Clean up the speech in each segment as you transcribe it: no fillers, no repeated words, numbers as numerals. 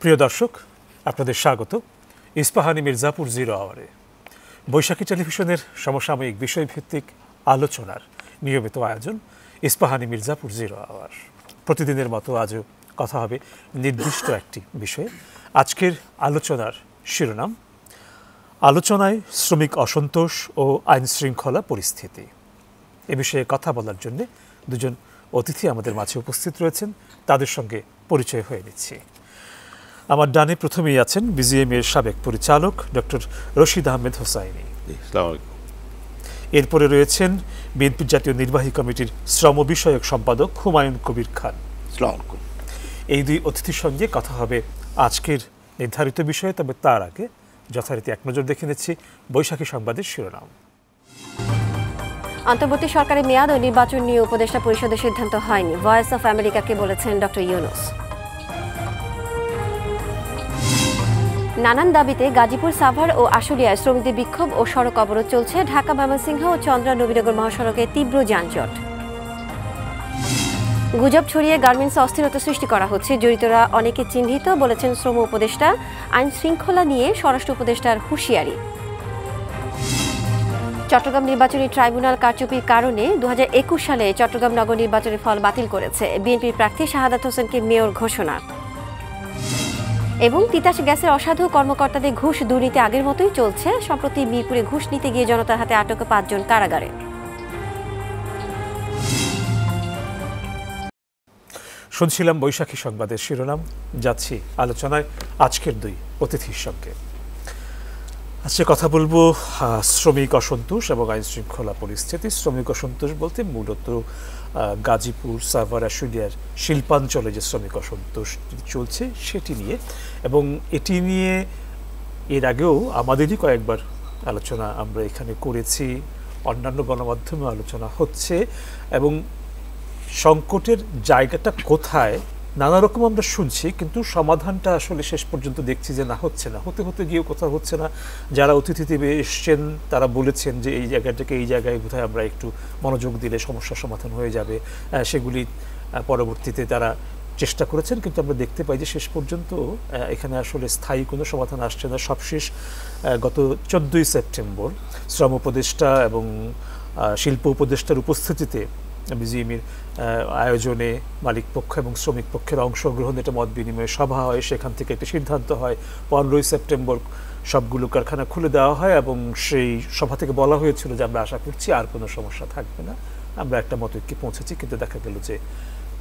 প্রিয় দর্শক, আপনাদের স্বাগত ইস্পাহানি মির্জাপুর জিরো আওয়ারে। বৈশাখী টেলিভিশনের সমসাময়িক বিষয়ভিত্তিক আলোচনার নিয়মিত আয়োজন ইস্পাহানি মির্জাপুর জিরো আওয়ার। প্রতিদিনের মতো আজও কথা হবে নির্দিষ্ট একটি বিষয়ে। আজকের আলোচনার শিরোনাম আলোচনায় শ্রমিক অসন্তোষ ও আইন শৃঙ্খলা পরিস্থিতি। এ বিষয়ে কথা বলার জন্য দুজন অতিথি আমাদের মাঝে উপস্থিত রয়েছেন, তাদের সঙ্গে পরিচয় হয়ে নিচ্ছি। আমার ডানে প্রথমেই আছেন বিজিএম এর সাবেক পরিচালক ডক্টর রশিদ আহমেদ হোসাইনি। এরপরে রয়েছেন বিএনপির জাতীয় নির্বাহী কমিটির শ্রম বিষয়ক সম্পাদক হুমায়ুন কবির খান। এই দুই অতিথির সঙ্গে কথা হবে আজকের নির্ধারিত বিষয়ে, তবে তার আগে যথারীতি এক নজর দেখে নিচ্ছি বৈশাখী সংবাদের শিরোনাম। অন্তর্বর্তী সরকারের মেয়াদ ও নির্বাচন নিয়ে উপদেষ্টা পরিষদের সিদ্ধান্ত হয়নি, ভয়েস অফ আমেরিকাকে বলেছেন ডক্টর ইউনুস। নানান দাবিতে গাজীপুর, সাভার ও আশুলিয়ায় শ্রমিকদের বিক্ষোভ ও সড়ক অবরোধ চলছে। ঢাকা, ময়মনসিংহ ও চন্দ্রা নবীনগর মহাসড়কে তীব্র যানজট। গুজব ছড়িয়ে গার্মেন্টসে অস্থিরতা সৃষ্টি করা হচ্ছে, জড়িতরা অনেকে চিহ্নিত, বলেছেন শ্রম উপদেষ্টা। আইন শৃঙ্খলা নিয়ে স্বরাষ্ট্র উপদেষ্টার হুঁশিয়ারি। চট্টগ্রাম নির্বাচনী ট্রাইব্যুনাল কারচুপির কারণে 2021 সালে চট্টগ্রাম নগর নির্বাচনের ফল বাতিল করেছে। বিএনপির প্রার্থী শাহাদাত হোসেনকে মেয়র ঘোষণা। এবং তিতাস গ্যাসের অসাধু কর্মকর্তাদের ঘুষ দুর্নীতি আগের মতোই চলছে। সম্প্রতি মিরপুরে ঘুষ নিতে গিয়ে জনতার হাতে আটক 5 জন কারাগারে। শুনছিলাম বৈশাখী সংবাদের শিরোনাম। যাচ্ছি আলোচনায় আজকের দুই অতিথির সঙ্গে। আজকে কথা বলবো শ্রমিক অসন্তোষ এবং আইন শৃঙ্খলা পরিস্থিতি। শ্রমিক অসন্তোষ বলতে মূলত গাজীপুর, সাভার, আশুলিয়ার শিল্পাঞ্চলে যে শ্রমিক অসন্তোষ চলছে সেটি নিয়ে, এবং এটি নিয়ে এর আগেও আমাদেরই কয়েকবার আলোচনা আমরা এখানে করেছি, অন্যান্য গণমাধ্যমে আলোচনা হচ্ছে, এবং সংকটের জায়গাটা কোথায় নানা রকম আমরা শুনছি, কিন্তু সমাধানটা আসলে শেষ পর্যন্ত দেখছি যে না, হচ্ছে না, হতে হতে গিয়েও কোথাও হচ্ছে না। যারা অতিথিতে এসছেন তারা বলেছেন যে এই জায়গাটাকে এই জায়গায় বোধহয় আমরা একটু মনোযোগ দিলে সমস্যার সমাধান হয়ে যাবে, সেগুলি পরবর্তীতে তারা চেষ্টা করেছেন, কিন্তু আমরা দেখতে পাই যে শেষ পর্যন্ত এখানে আসলে স্থায়ী কোনো সমাধান আসছে না। সবশেষ গত 14ই সেপ্টেম্বর শ্রম উপদেষ্টা এবং শিল্প উপদেষ্টার উপস্থিতিতে বিজিএমের আয়োজনে মালিক পক্ষ এবং শ্রমিক পক্ষের অংশগ্রহণ, এটা মত বিনিময় সভা হয়। সেখান থেকে একটি সিদ্ধান্ত হয় 15ই সেপ্টেম্বর সবগুলো কারখানা খুলে দেওয়া হয়, এবং সেই সভা থেকে বলা হয়েছিল যে আমরা আশা করছি আর কোনো সমস্যা থাকবে না, আমরা একটা মতৈক্যে পৌঁছেছি। কিন্তু দেখা গেল যে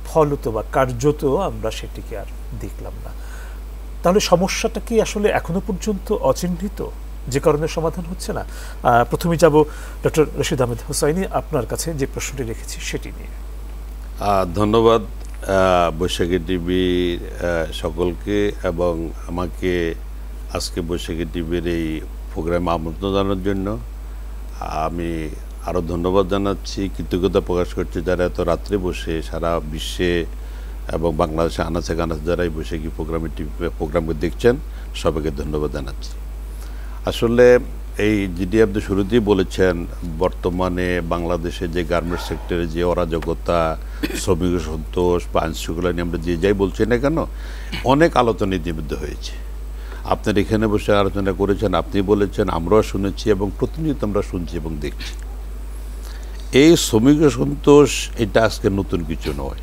ফলত বা কার্যত আমরা সেটিকে আর দেখলাম না। তাহলে সমস্যাটা কি আসলে এখনো পর্যন্ত অচিহ্নিত, যে কারণে সমাধান হচ্ছে না? প্রথমে যাব ডক্টর রশিদ আহমেদ হোসাইনি, আপনার কাছে যে প্রশ্নটি রেখেছি সেটি নিয়ে। ধন্যবাদ বৈশাখী টিভির সকলকে, এবং আমাকে আজকে বৈশাখী টিভির এই প্রোগ্রামে আমন্ত্রণ জানানোর জন্য আমি আরও ধন্যবাদ জানাচ্ছি, কৃতজ্ঞতা প্রকাশ করছি যারা এত রাত্রে বসে সারা বিশ্বে এবং বাংলাদেশে আনাচে কানাচে যারা এই বৈশাখী প্রোগ্রামকে দেখছেন, সবাইকে ধন্যবাদ জানাচ্ছি। আসলে এই জিডি আপনি শুরুতেই বলেছেন, বর্তমানে বাংলাদেশে যে গার্মেন্টস সেক্টরে যে অরাজকতা, শ্রমিক সন্তোষ বা আইনশৃঙ্খলা নিয়ে আমরা যে যাই বলছি না কেন, অনেক আলোচনা ইতিমধ্যে হয়েছে। আপনার এখানে বসে আলোচনা করেছেন, আপনি বলেছেন, আমরাও শুনেছি, এবং প্রতিনিয়ত আমরা শুনছি এবং দেখছি। এই শ্রমিক সন্তোষ এটা আজকে নতুন কিছু নয়।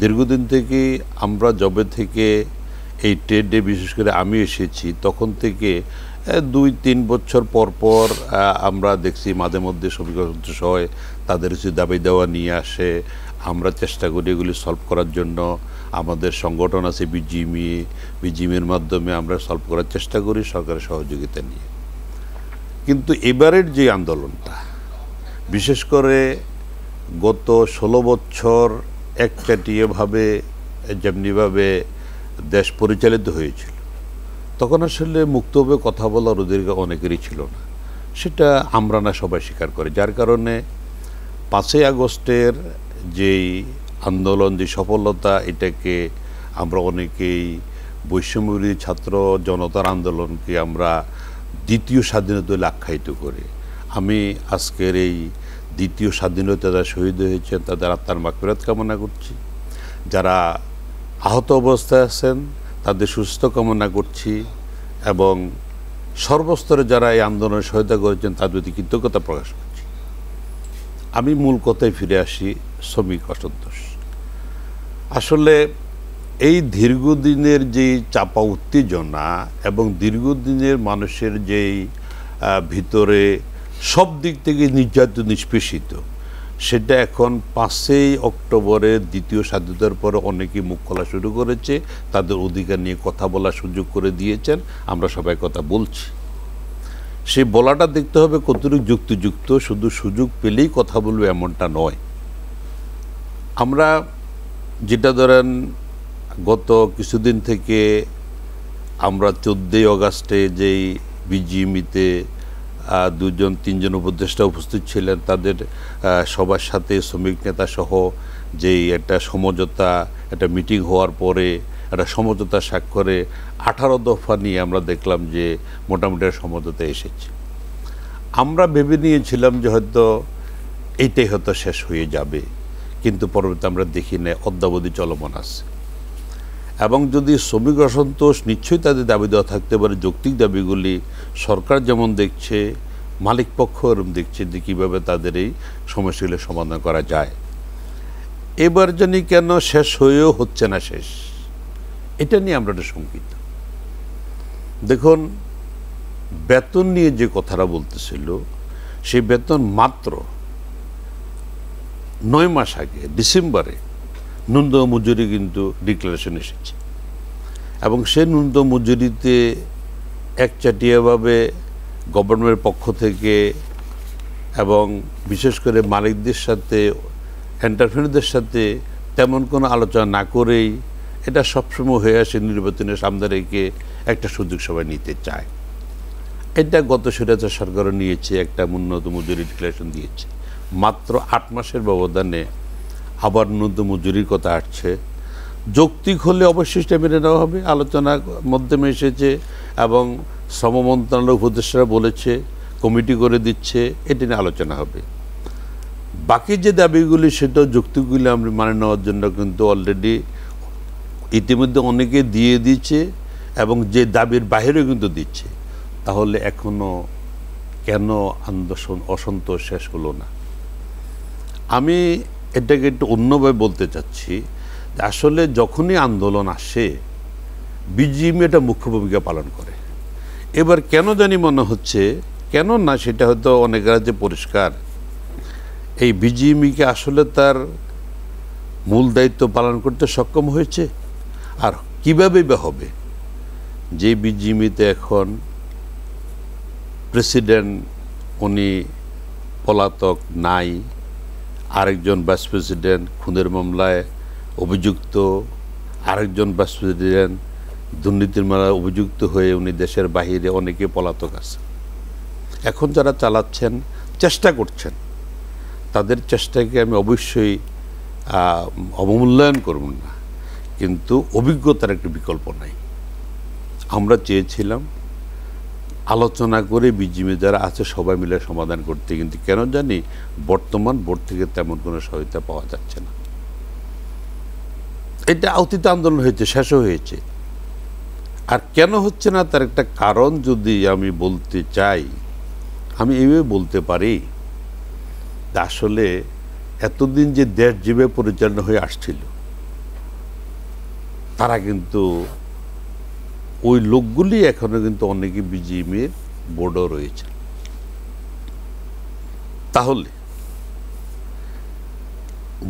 দীর্ঘদিন থেকে আমরা জবে থেকে এই ট্রেডে, বিশেষ করে আমি এসেছি তখন থেকে 2-3 বছর পর পর আমরা দেখছি মাঝে মধ্যে শ্রমিক অসন্তোষ হয়, তাদের কিছু দাবি দেওয়া নিয়ে আসে, আমরা চেষ্টা করি এগুলি সলভ করার জন্য। আমাদের সংগঠন আছে বিজিএমের মাধ্যমে আমরা সলভ করার চেষ্টা করি সরকারের সহযোগিতা নিয়ে। কিন্তু এবারের যে আন্দোলনটা, বিশেষ করে গত 16 বছর একচাটিয়েভাবে যেমনিভাবে দেশ পরিচালিত হয়েছিল, তখন আসলে মুক্তভাবে কথা বলার অধিকার অনেকেরই ছিল না। সেটা আমরা না সবাই স্বীকার করে, যার কারণে 5ই আগস্টের যেই আন্দোলন, যে সফলতা, এটাকে আমরা অনেকেই বৈষম্যবিরোধী ছাত্র জনতার আন্দোলনকে আমরা দ্বিতীয় স্বাধীনতা বলে আখ্যায়িত করি। আমি আজকের এই দ্বিতীয় স্বাধীনতা যারা শহীদ হয়েছেন তাদের আত্মার মাগফিরাত কামনা করছি। যারা আহত অবস্থায় আছেন তাদের সুস্থ কামনা করছি এবং সর্বস্তরে যারা এই আন্দোলনে সহায়তা করেছেন তাদের প্রতি কৃতজ্ঞতা প্রকাশ করছি। আমি মূল কথায় ফিরে আসি, শ্রমিক অসন্তোষ। আসলে এই দীর্ঘদিনের যেই চাপা উত্তেজনা এবং দীর্ঘদিনের মানুষের যেই ভিতরে সব দিক থেকে নির্যাতিত নিষ্পেষিত, সেটা এখন 5ই অক্টোবরের দ্বিতীয় স্বাধীনতার পরে অনেকেই মুখ খোলা শুরু করেছে, তাদের অধিকার নিয়ে কথা বলার সুযোগ করে দিয়েছেন, আমরা সবাই কথা বলছি। সেই বলাটা দেখতে হবে কতটুকু যুক্তিযুক্ত, শুধু সুযোগ পেলেই কথা বলবে এমনটা নয়। আমরা যেটা ধরেন গত কিছুদিন থেকে আমরা 14ই অগাস্টে যেই বিজিএমইতে 2-3জন উপদেষ্টা উপস্থিত ছিলেন, তাদের সবার সাথে শ্রমিক নেতা সহ যেই একটা সমঝোতা, একটা মিটিং হওয়ার পরে একটা সমঝোতা স্বাক্ষরে 18 দফা নিয়ে আমরা দেখলাম যে মোটামুটি সমঝোতা এসেছে। আমরা ভেবে নিয়েছিলাম যে হয়তো এইটাই হয়তো শেষ হয়ে যাবে, কিন্তু পরবর্তী আমরা দেখি না, অদ্যাবধি চলমান আছে। এবং যদি শ্রমিক অসন্তোষ, নিশ্চয়ই তাদের দাবি দেওয়া থাকতে পারে, যৌক্তিক দাবিগুলি সরকার যেমন দেখছে, মালিক পক্ষ এরকম দেখছে যে কীভাবে তাদের এই সমস্যাগুলি সমাধান করা যায়। এবার জানি কেন শেষ হয়েও হচ্ছে না শেষ, এটা নিয়ে আমরা একটা শঙ্কিত। দেখুন, বেতন নিয়ে যে কথাটা বলতেছিল, সেই বেতন মাত্র 9 মাস আগে ডিসেম্বরে ন্যূনতম মজুরি কিন্তু ডিক্লারেশন এসেছে এবং সেই ন্যূনতম মজুরিতে একচাটিয়াভাবে গভর্নমেন্টের পক্ষ থেকে এবং বিশেষ করে মালিকদের সাথে, এন্টারপ্রেনারদের সাথে তেমন কোনো আলোচনা না করেই এটা সবসময় হয়ে আসে নির্বাচনের সামনে রেখে একটা সুযোগ সবাই নিতে চায়। এটা গত স্বৈরাচার সরকারও নিয়েছে, একটা ন্যূনতম মজুরি ডিক্লারেশন দিয়েছে। মাত্র 8 মাসের ব্যবধানে আবার ন্যূনতম মজুরির কথা আসছে। যৌক্তিক হলে অবশ্যই সেটা মেনে নেওয়া হবে, আলোচনার মাধ্যমে এসেছে এবং শ্রম মন্ত্রণালয়ের উপদেষ্টারা বলেছে, কমিটি করে দিচ্ছে, এটা নিয়ে আলোচনা হবে। বাকি যে দাবিগুলি, সেটাও যৌক্তিকগুলি আমরা মানে নেওয়ার জন্য কিন্তু অলরেডি ইতিমধ্যে অনেকে দিয়ে দিচ্ছে এবং যে দাবির বাইরেও কিন্তু দিচ্ছে। তাহলে এখনও কেন অসন্তোষ শেষ হলো না? আমি এটাকে একটু অন্যভাবে বলতে চাচ্ছি, আসলে যখনই আন্দোলন আসে বিজিএমইএ এটা মুখ্য ভূমিকা পালন করে। এবার কেন জানি মনে হচ্ছে, কেন না সেটা হয়তো অনেকের কাছে পরিষ্কার, এই বিজিএমইকে আসলে তার মূল দায়িত্ব পালন করতে সক্ষম হয়েছে। আর কীভাবে বা হবে? যে বিজিএমইতে এখন প্রেসিডেন্ট উনি পলাতক নাই, আরেকজন ভাইস প্রেসিডেন্ট খুনের মামলায় অভিযুক্ত, আরেকজন ভাইস প্রেসিডেন্ট দুর্নীতির মামলায় অভিযুক্ত হয়ে উনি দেশের বাহিরে, অনেকে পলাতক আছে। এখন যারা চালাচ্ছেন, চেষ্টা করছেন, তাদের চেষ্টাকে আমি অবশ্যই অবমূল্যায়ন করব না, কিন্তু অভিজ্ঞতার একটি বিকল্প নাই। আমরা চেয়েছিলাম আলোচনা করে বিজিএমইএ যারা আছে সবাই মিলে সমাধান করতে, কিন্তু কেন জানি বর্তমান বোর্ড থেকে তেমন কোনো সহায়তা পাওয়া যাচ্ছে না। এটা অতীত আন্দোলন হয়েছে, শেষও হয়েছে। আর কেন হচ্ছে না তার একটা কারণ যদি আমি বলতে চাই, আমি এইভাবে বলতে পারি, আসলে এতদিন যে দেশ যেভাবে পরিচালনা হয়ে আসছিল, তারা কিন্তু ওই লোকগুলি এখনো কিন্তু অনেকে বিজিএমইএর বোর্ডও রয়েছে। তাহলে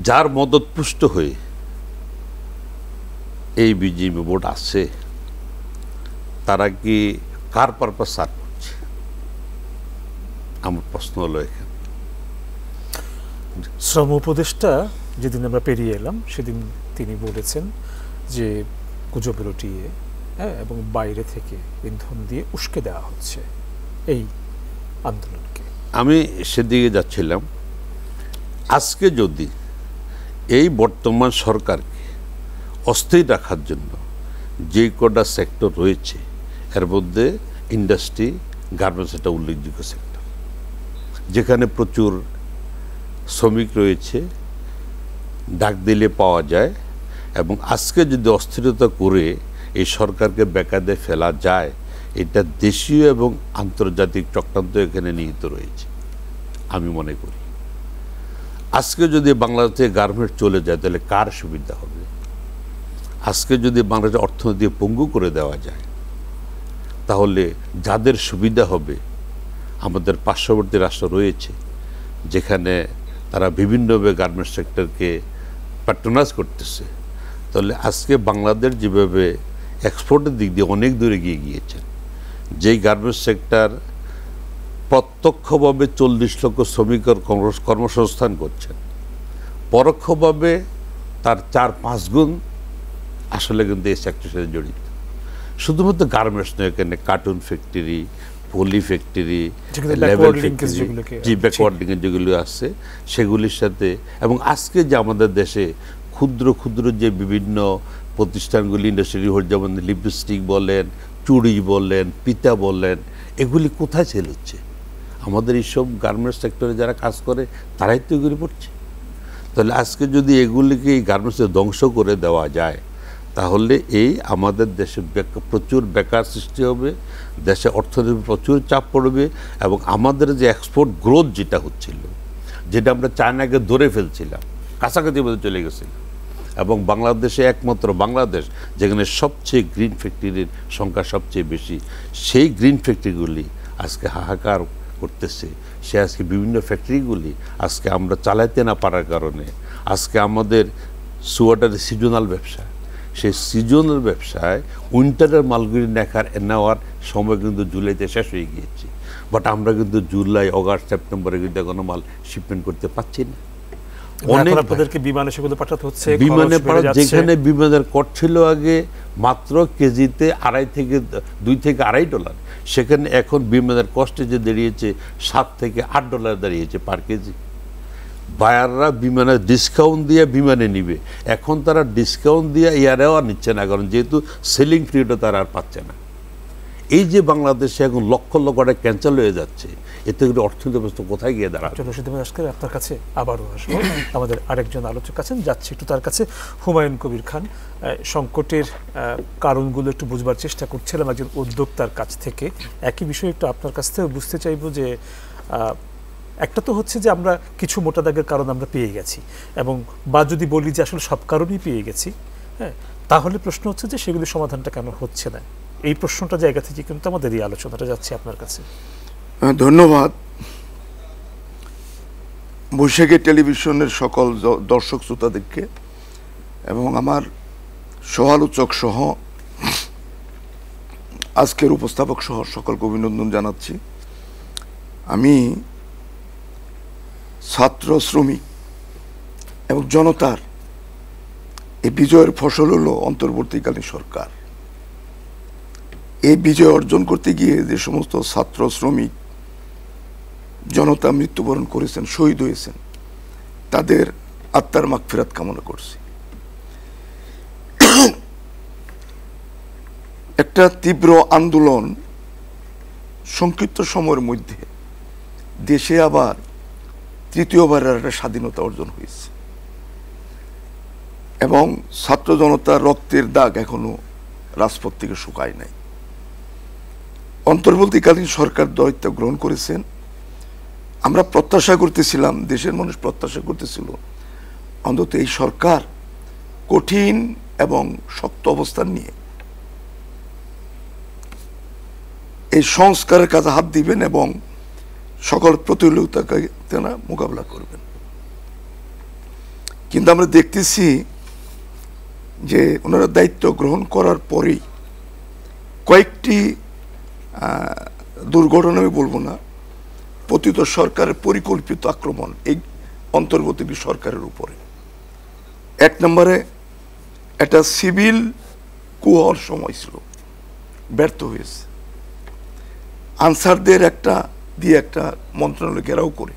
যার মদতপুষ্ট হয়ে এই বিজিএমইএ বোর্ড আছে, তারা কি কার পারপাস সার্ভ করছে? আমার প্রশ্ন হলো এখানে। শ্রম উপদেষ্টা যেদিন আমরা পেরিয়ে এলাম, সেদিন তিনি বলেছেন যে গুজব রটিয়ে এবং বাইরে থেকে ইন্ধন দিয়ে উস্কে দেওয়া হচ্ছে এই আন্দোলনকে। আমি সেদিকে যাচ্ছিলাম। আজকে যদি এই বর্তমান সরকারকে অস্থির রাখার জন্য যে কটা সেক্টর রয়েছে, এর মধ্যে ইন্ডাস্ট্রি, গার্মেন্টস একটা উল্লেখযোগ্য সেক্টর, যেখানে প্রচুর শ্রমিক রয়েছে, ডাক দিলে পাওয়া যায়। এবং আজকে যদি অস্থিরতা করে এই সরকারকে বেকায়দে ফেলা যায়, এটা দেশীয় এবং আন্তর্জাতিক চক্রান্ত এখানে নিহিত রয়েছে আমি মনে করি। আজকে যদি বাংলাদেশ থেকে গার্মেন্টস চলে যায় তাহলে কার সুবিধা হবে? আজকে যদি বাংলাদেশের অর্থনীতি পঙ্গু করে দেওয়া যায় তাহলে যাদের সুবিধা হবে, আমাদের পার্শ্ববর্তী রাষ্ট্র রয়েছে যেখানে তারা বিভিন্নভাবে গার্মেন্টস সেক্টরকে প্যাট্রোনাইজ করতেছে, তাহলে আজকে বাংলাদেশ যেভাবে এক্সপোর্টের দিক দিয়ে অনেক দূরে এগিয়ে গিয়েছেন, যেই গার্মেন্টস সেক্টর প্রত্যক্ষভাবে 40 লক্ষ শ্রমিকের কর্মসংস্থান করছেন, পরোক্ষভাবে তার 4-5 গুণ আসলে কিন্তু এই সেক্টরের সাথে জড়িত। শুধুমাত্র গার্মেন্টস নয়, এখানে কার্টুন ফ্যাক্টরি, পলি ফ্যাক্টরি, লেভেল ফ্যাক্টরি, যে ব্যাকওয়ার্ড লিঙ্কেজ যেগুলো আছে সেগুলির সাথে, এবং আজকে যে আমাদের দেশে ক্ষুদ্র ক্ষুদ্র যে বিভিন্ন প্রতিষ্ঠানগুলি ইন্ডাস্ট্রি, যেমন লিপস্টিক বলেন, চুড়ি বলেন, পিতা বলেন, এগুলি কোথায় সেল হচ্ছে? আমাদের এইসব গার্মেন্টস সেক্টরে যারা কাজ করে তারাই তো এগুলি পড়ছে। তাহলে আজকে যদি এগুলিকে এই গার্মেন্টসে ধ্বংস করে দেওয়া যায় তাহলে এই আমাদের দেশে প্রচুর বেকার সৃষ্টি হবে, দেশে অর্থনীতি প্রচুর চাপ পড়বে, এবং আমাদের যে এক্সপোর্ট গ্রোথ যেটা হচ্ছিল, যেটা আমরা চায়নাকে ধরে ফেলছিলাম, কাছাকাছি মধ্যে চলে গেছিল, এবং বাংলাদেশে একমাত্র বাংলাদেশ যেখানে সবচেয়ে গ্রিন ফ্যাক্টরির সংখ্যা সবচেয়ে বেশি, সেই গ্রিন ফ্যাক্টরিগুলি আজকে হাহাকার করতেছে। সে আজকে বিভিন্ন ফ্যাক্টরিগুলি আজকে আমরা চালাইতে না পারার কারণে আজকে আমাদের সোয়াটারের সিজনাল ব্যবসা, সেই সিজনাল ব্যবসায় উইন্টারের মালগুলি নেওয়ার সময় কিন্তু জুলাইতে শেষ হয়ে গিয়েছে, বাট আমরা কিন্তু জুলাই, অগাস্ট, সেপ্টেম্বরে কিন্তু কোনো মাল শিপমেন্ট করতে পারছি না। আপনাদেরকে বিমানে সেগুলো পাঠাতে হচ্ছে, বিমানে যেখানে বিমানের কর ছিল আগে মাত্র কেজিতে $2 থেকে $2.5, সেখানে এখন বিমানের কষ্টে যে দাঁড়িয়েছে $7 থেকে $8 দাঁড়িয়েছে পার কেজি। বায়াররা বিমানে ডিসকাউন্ট দিয়ে বিমানে নিবে, এখন তারা ডিসকাউন্ট দিয়ে এয়ারেও আর নিচ্ছে না, কারণ যেহেতু সেলিং পিরিয়ডও তারা আর পাচ্ছে না। এই যে বাংলাদেশে এখন লক্ষ লক্ষ টাকা ক্যান্সেল হয়ে যাচ্ছে, এতে করে অর্থনৈতিক অবস্থা কোথায় গিয়ে দাঁড়াবে? আপনার কাছে আবারও আসবো, আমাদের আরেকজন আলোচক আছেন, যাচ্ছি একটু তার কাছে। হুমায়ুন কবির খান, সংকটের কারণগুলো একটু বুঝবার চেষ্টা করছিলাম একজন উদ্যোক্তার কাছ থেকে। একই বিষয় একটু আপনার কাছ থেকে বুঝতে চাইব যে একটা তো হচ্ছে যে আমরা কিছু মোটা দাগের কারণ আমরা পেয়ে গেছি, এবং বা যদি বলি যে আসলে সব কারণেই পেয়ে গেছি, হ্যাঁ, তাহলে প্রশ্ন হচ্ছে যে সেগুলির সমাধানটা কেন হচ্ছে না? এই প্রশ্নটা জায়গা থেকে কিন্তু আমাদের এই আলোচনাটা যাচ্ছে আপনার কাছে। ধন্যবাদ। বৈশাখী টেলিভিশনের সকল দর্শক শ্রোতাদেরকে এবং আমার সহ-আলোচক সহ আজকের উপস্থাপক সহ সকলকে অভিনন্দন জানাচ্ছি। আমি ছাত্র, শ্রমিক এবং জনতার এই বিজয়ের ফসল হলো অন্তর্বর্তীকালীন সরকার। এই বিজয় অর্জন করতে গিয়ে যে সমস্ত ছাত্র, শ্রমিক, জনতা মৃত্যুবরণ করেছেন, শহীদ হয়েছেন, তাদের আত্মার মাগফিরাত কামনা করছি। একটা তীব্র আন্দোলন সংক্ষিপ্ত সময়ের মধ্যে দেশে আবার তৃতীয়বারের একটা স্বাধীনতা অর্জন হয়েছে, এবং ছাত্র জনতার রক্তের দাগ এখনো রাজপথ থেকে শুকায় নাই। অন্তর্বর্তীকালীন সরকার দায়িত্ব গ্রহণ করেছেন। আমরা প্রত্যাশা করতেছিলাম, দেশের মানুষ প্রত্যাশা করতেছিল, অন্তত এই সরকার কঠিন এবং শক্ত অবস্থান নিয়ে এই সংস্কারের কাজে হাত দিবেন এবং সকল প্রতিযোগিতাকে তারা মোকাবিলা করবেন। কিন্তু আমরা দেখতেছি যে ওনারা দায়িত্ব গ্রহণ করার পরেই কয়েকটি দুর্ঘটনা, আমি বলবো না, পতিত সরকারের পরিকল্পিত আক্রমণ এই অন্তর্বর্তী সরকারের উপরে। এক নম্বরে একটা সিভিল কু হওয়ার সময় ছিল, ব্যর্থ হয়েছে। আনসারদের একটা মন্ত্রণালয় ঘেরাও করে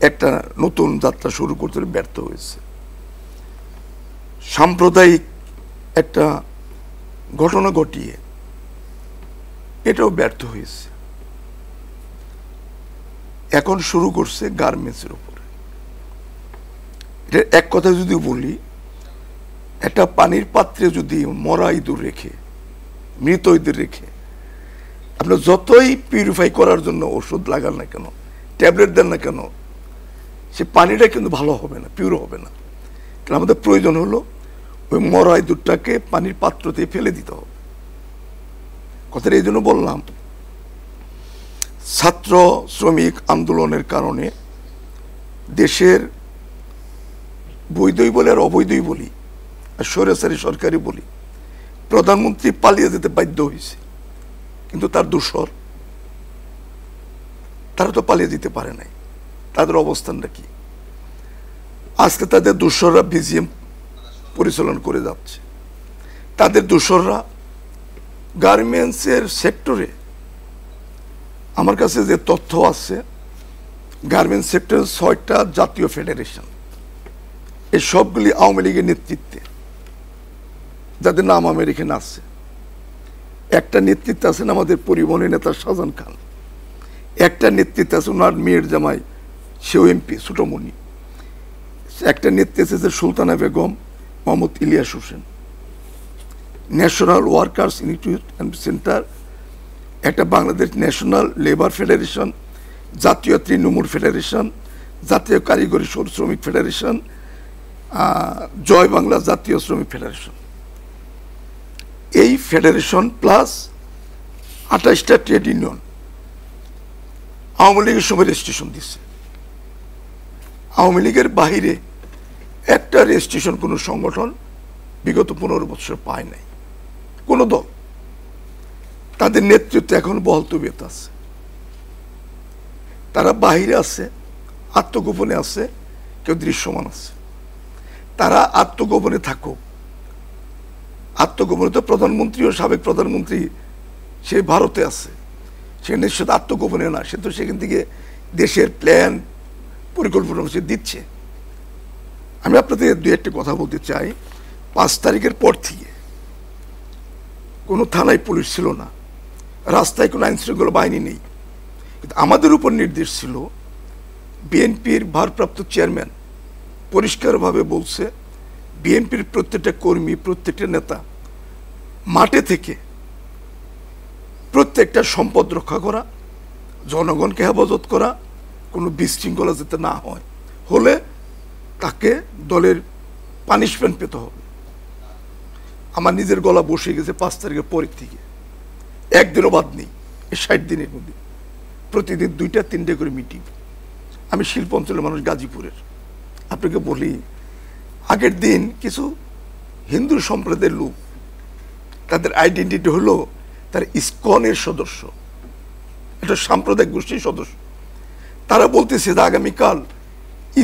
একটা নতুন যাত্রা শুরু করতে ব্যর্থ হয়েছে। সাম্প্রদায়িক একটা ঘটনা ঘটিয়ে এটাও ব্যর্থ হয়েছে। এখন শুরু করছে গার্মেন্টসের উপরে। এটা এক কথা যদি বলি, একটা পানির পাত্রে যদি মরা ইঁদুর রেখে, মৃত ইঁদুর রেখে আপনার যতই পিউরিফাই করার জন্য ওষুধ লাগান না কেন, ট্যাবলেট দেন না কেন, সে পানিটা কিন্তু ভালো হবে না, পিওর হবে না। কারণ আমাদের প্রয়োজন হলো ওই মরা ইঁদুরটাকে পানির পাত্রতে ফেলে দিতে হবে। কথাটা এই জন্য বললাম, ছাত্র শ্রমিক আন্দোলনের কারণে দেশের বৈধই বলে আর অবৈধই বলি আর স্বৈরাচারী সরকারি বলি, প্রধানমন্ত্রী পালিয়ে যেতে বাধ্য হয়েছে। কিন্তু তার দোসর, তারা তো পালিয়ে যেতে পারে নাই। তাদের অবস্থানটা কি? আজকে তাদের দোসররা বিজিএম পরিচালনা করে যাচ্ছে। তাদের দোসররা গার্মেন্টসের সেক্টরে, আমার কাছে যে তথ্য আছে, গার্মেন্টস সেক্টরে 6টা জাতীয় ফেডারেশন, এই সবগুলি আওয়ামী লীগের নেতৃত্বে, যাদের নাম আমার এখানে আছে। একটা নেতৃত্বে আছেন আমাদের পরিবহনের নেতা শাহজাহান খান, একটা নেতৃত্বে আছে ওনার মেয়ের জামাই, সেও এমপি ছোটমণি, একটা নেতৃত্বে আছে Sultana Begum, Mohammad Ilias Hossain. National workers institute and centre, একটা বাংলাদেশ ন্যাশনাল লেবার ফেডারেশন, জাতীয় তৃণমূল ফেডারেশন, জাতীয় কারিগরি শ্রমিক ফেডারেশন, জয় বাংলা জাতীয় শ্রমিক ফেডারেশন। এই ফেডারেশন প্লাস 28টা ট্রেড ইউনিয়ন আওয়ামী লীগের সময় রেজিস্ট্রেশন দিচ্ছে। আওয়ামী লীগের বাহিরে একটা রেজিস্ট্রেশন কোনো সংগঠন বিগত 15 বছর পায় নাই, কোনো দল। তাদের নেতৃত্ব এখন বহাল তবিয়ত আছে। তারা বাহিরে আছে, আত্মগোপনে আছে, কেউ দৃশ্যমান আছে। তারা আত্মগোপনে থাকুক। আত্মগোপনে তো প্রধানমন্ত্রী ও সাবেক প্রধানমন্ত্রী সে ভারতে আছে, সে নিশ্চিত আত্মগোপনে না, সে তো সেখান থেকে দেশের প্ল্যান পরিকল্পনা সে দিচ্ছে। আমি আপনাদের দু একটা কথা বলতে চাই। 5 তারিখের পর থেকে কোনো থানায় পুলিশ ছিল না, রাস্তায় কোনো আইন শৃঙ্খলা বাহিনী নেই। কিন্তু আমাদের উপর নির্দেশ ছিল, বিএনপির ভারপ্রাপ্ত চেয়ারম্যান পরিষ্কারভাবে বলছে, বিএনপির প্রত্যেকটা কর্মী, প্রত্যেকটা নেতা মাঠে থেকে প্রত্যেকটা সম্পদ রক্ষা করা, জনগণকে হেফাজত করা, কোনো বিশৃঙ্খলা যাতে না হয়, হলে তাকে দলের পানিশমেন্ট পেতে হবে। আমার নিজের গলা বসে গেছে 5 তারিখের পরের থেকে, একদিনও বাদ নেই। এই 60 দিনের মধ্যে প্রতিদিন 2টা-3টে করে মিটিং। আমি শিল্প অঞ্চলের মানুষ, গাজীপুরের। আপনাকে বলি, আগের দিন কিছু হিন্দু সম্প্রদায়ের লোক, তাদের আইডেন্টিটি হলো তার ইসকনের সদস্য, এটা সাম্প্রদায়িক গোষ্ঠীর সদস্য। তারা বলতেছে যে আগামীকাল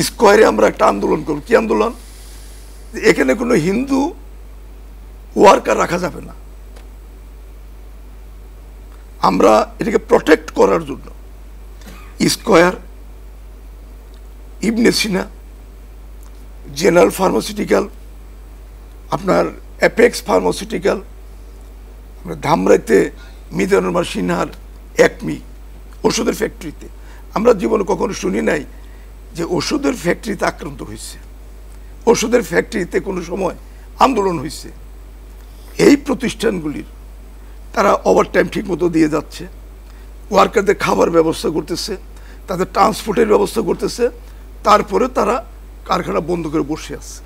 স্কোয়ারে আমরা একটা আন্দোলন করব। কি আন্দোলন? এখানে কোনো হিন্দু ওয়ার্কার রাখা যাবে না, আমরা এটাকে প্রটেক্ট করার জন্য স্কয়ার, ইবনে সিনা, জেনারেল ফার্মাসিউটিক্যাল, আপনার অ্যাপেক্স ফার্মাসিউটিক্যাল, আমরা ধামরাইতে মিজানুর রহমান সিনহার একমি ওষুধের ফ্যাক্টরিতে, আমরা জীবনে কখনো শুনি নাই যে ওষুধের ফ্যাক্টরিতে আক্রান্ত হয়েছে, ওষুধের ফ্যাক্টরিতে কোনো সময় আন্দোলন হয়েছে। এই প্রতিষ্ঠানগুলির তারা ওভারটাইম ঠিক মতো দিয়ে যাচ্ছে, ওয়ার্কারদের খাবার ব্যবস্থা করতেছে, তাদের ট্রান্সপোর্টের ব্যবস্থা করতেছে, তারপরে তারা কারখানা বন্ধ করে বসে আছে।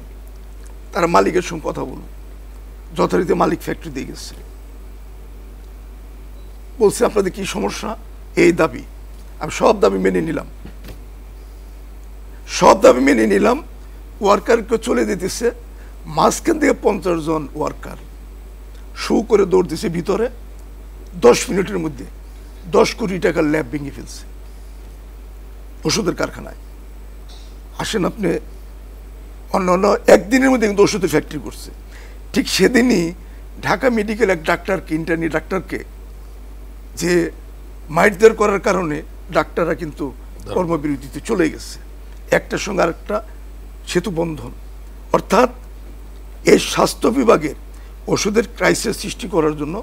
তারা মালিকের সঙ্গে কথা বলল, যথারীতি মালিক ফ্যাক্টরি দিয়ে গেছে, বলছে আপনাদের কি সমস্যা, এই দাবি। আমি সব দাবি মেনে নিলাম, সব দাবি মেনে নিলাম। ওয়ার্কারকে চলে দিতেছে, মাঝখান থেকে 50 জন ওয়ার্কার শু করে দৌড় দিছে ভিতরে। 10 মিনিটের মধ্যে 10 কোটি টাকার ল্যাব ভেঙে ফেলছে ওষুধের কারখানায়। আসেন আপনি, অন্য একদিনের মধ্যে কিন্তু ওষুধের ফ্যাক্টরি করছে। ঠিক সেদিনই ঢাকা মেডিকেল এক ডাক্তারকে, ইন্টার্নি ডাক্তারকে, যে মাইটদের করার কারণে ডাক্তাররা কিন্তু কর্মবিরতিতে চলে গেছে। একটার সঙ্গে আরেকটা সেতু বন্ধন। অর্থাৎ এই স্বাস্থ্য বিভাগের ওষুধের ক্রাইসিস সৃষ্টি করার জন্য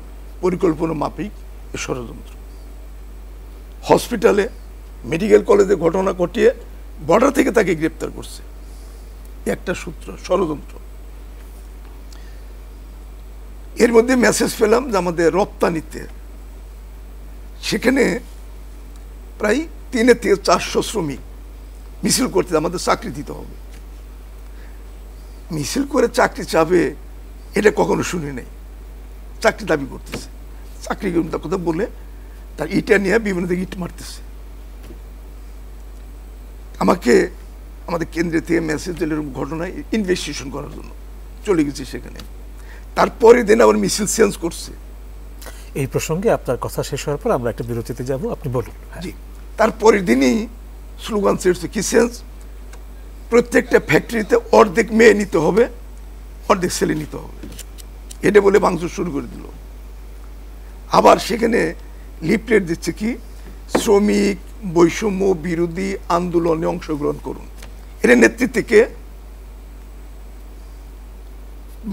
পরিকল্পনা মাফিক এ ষড়যন্ত্র। হসপিটালে, মেডিকেল কলেজে ঘটনা ঘটিয়ে বর্ডার থেকে তাকে গ্রেপ্তার করছে। একটা সূত্র, ষড়যন্ত্র। এর মধ্যে মেসেজ পেলাম যে আমাদের রপ্তানিতে সেখানে প্রায় 300 থেকে 400 শ্রমিক মিছিল করতে আমাদের চাকরি দিতে হবে। মিছিল করে চাকরি চাবে এটা কখনো শুনি নাই। চাকরি দাবি করতেছে, চাকরি কথা বলে তার ইটা নিয়ে বিভিন্ন দিকে ইট মারতেছে। আমাকে আমাদের কেন্দ্রে থেকে মেসেজ দিল ঘটনায় ইনভেস্টিগেশন করার জন্য, চলে গেছি সেখানে। তারপরে দিন আবার মিছিল চেঞ্জ করছে। এই প্রসঙ্গে আপনার কথা শেষ হওয়ার পর আমরা একটা বিরতিতে যাব, আপনি বলুন। জি, তারপরের দিনই স্লোগান ছেড়েছে কি চেঞ্জ, প্রত্যেকটা ফ্যাক্টরিতে অর্ধেক মেয়ে নিতে হবে, অর্ধেক ছেলে নিতে হবে, এটা বলে ভাঙচুর শুরু করে দিল। আবার সেখানে লিফলেট দিচ্ছে কি শ্রমিক বৈষম্য বিরোধী আন্দোলনে অংশগ্রহণ করুন। এর নেতৃত্বে কে?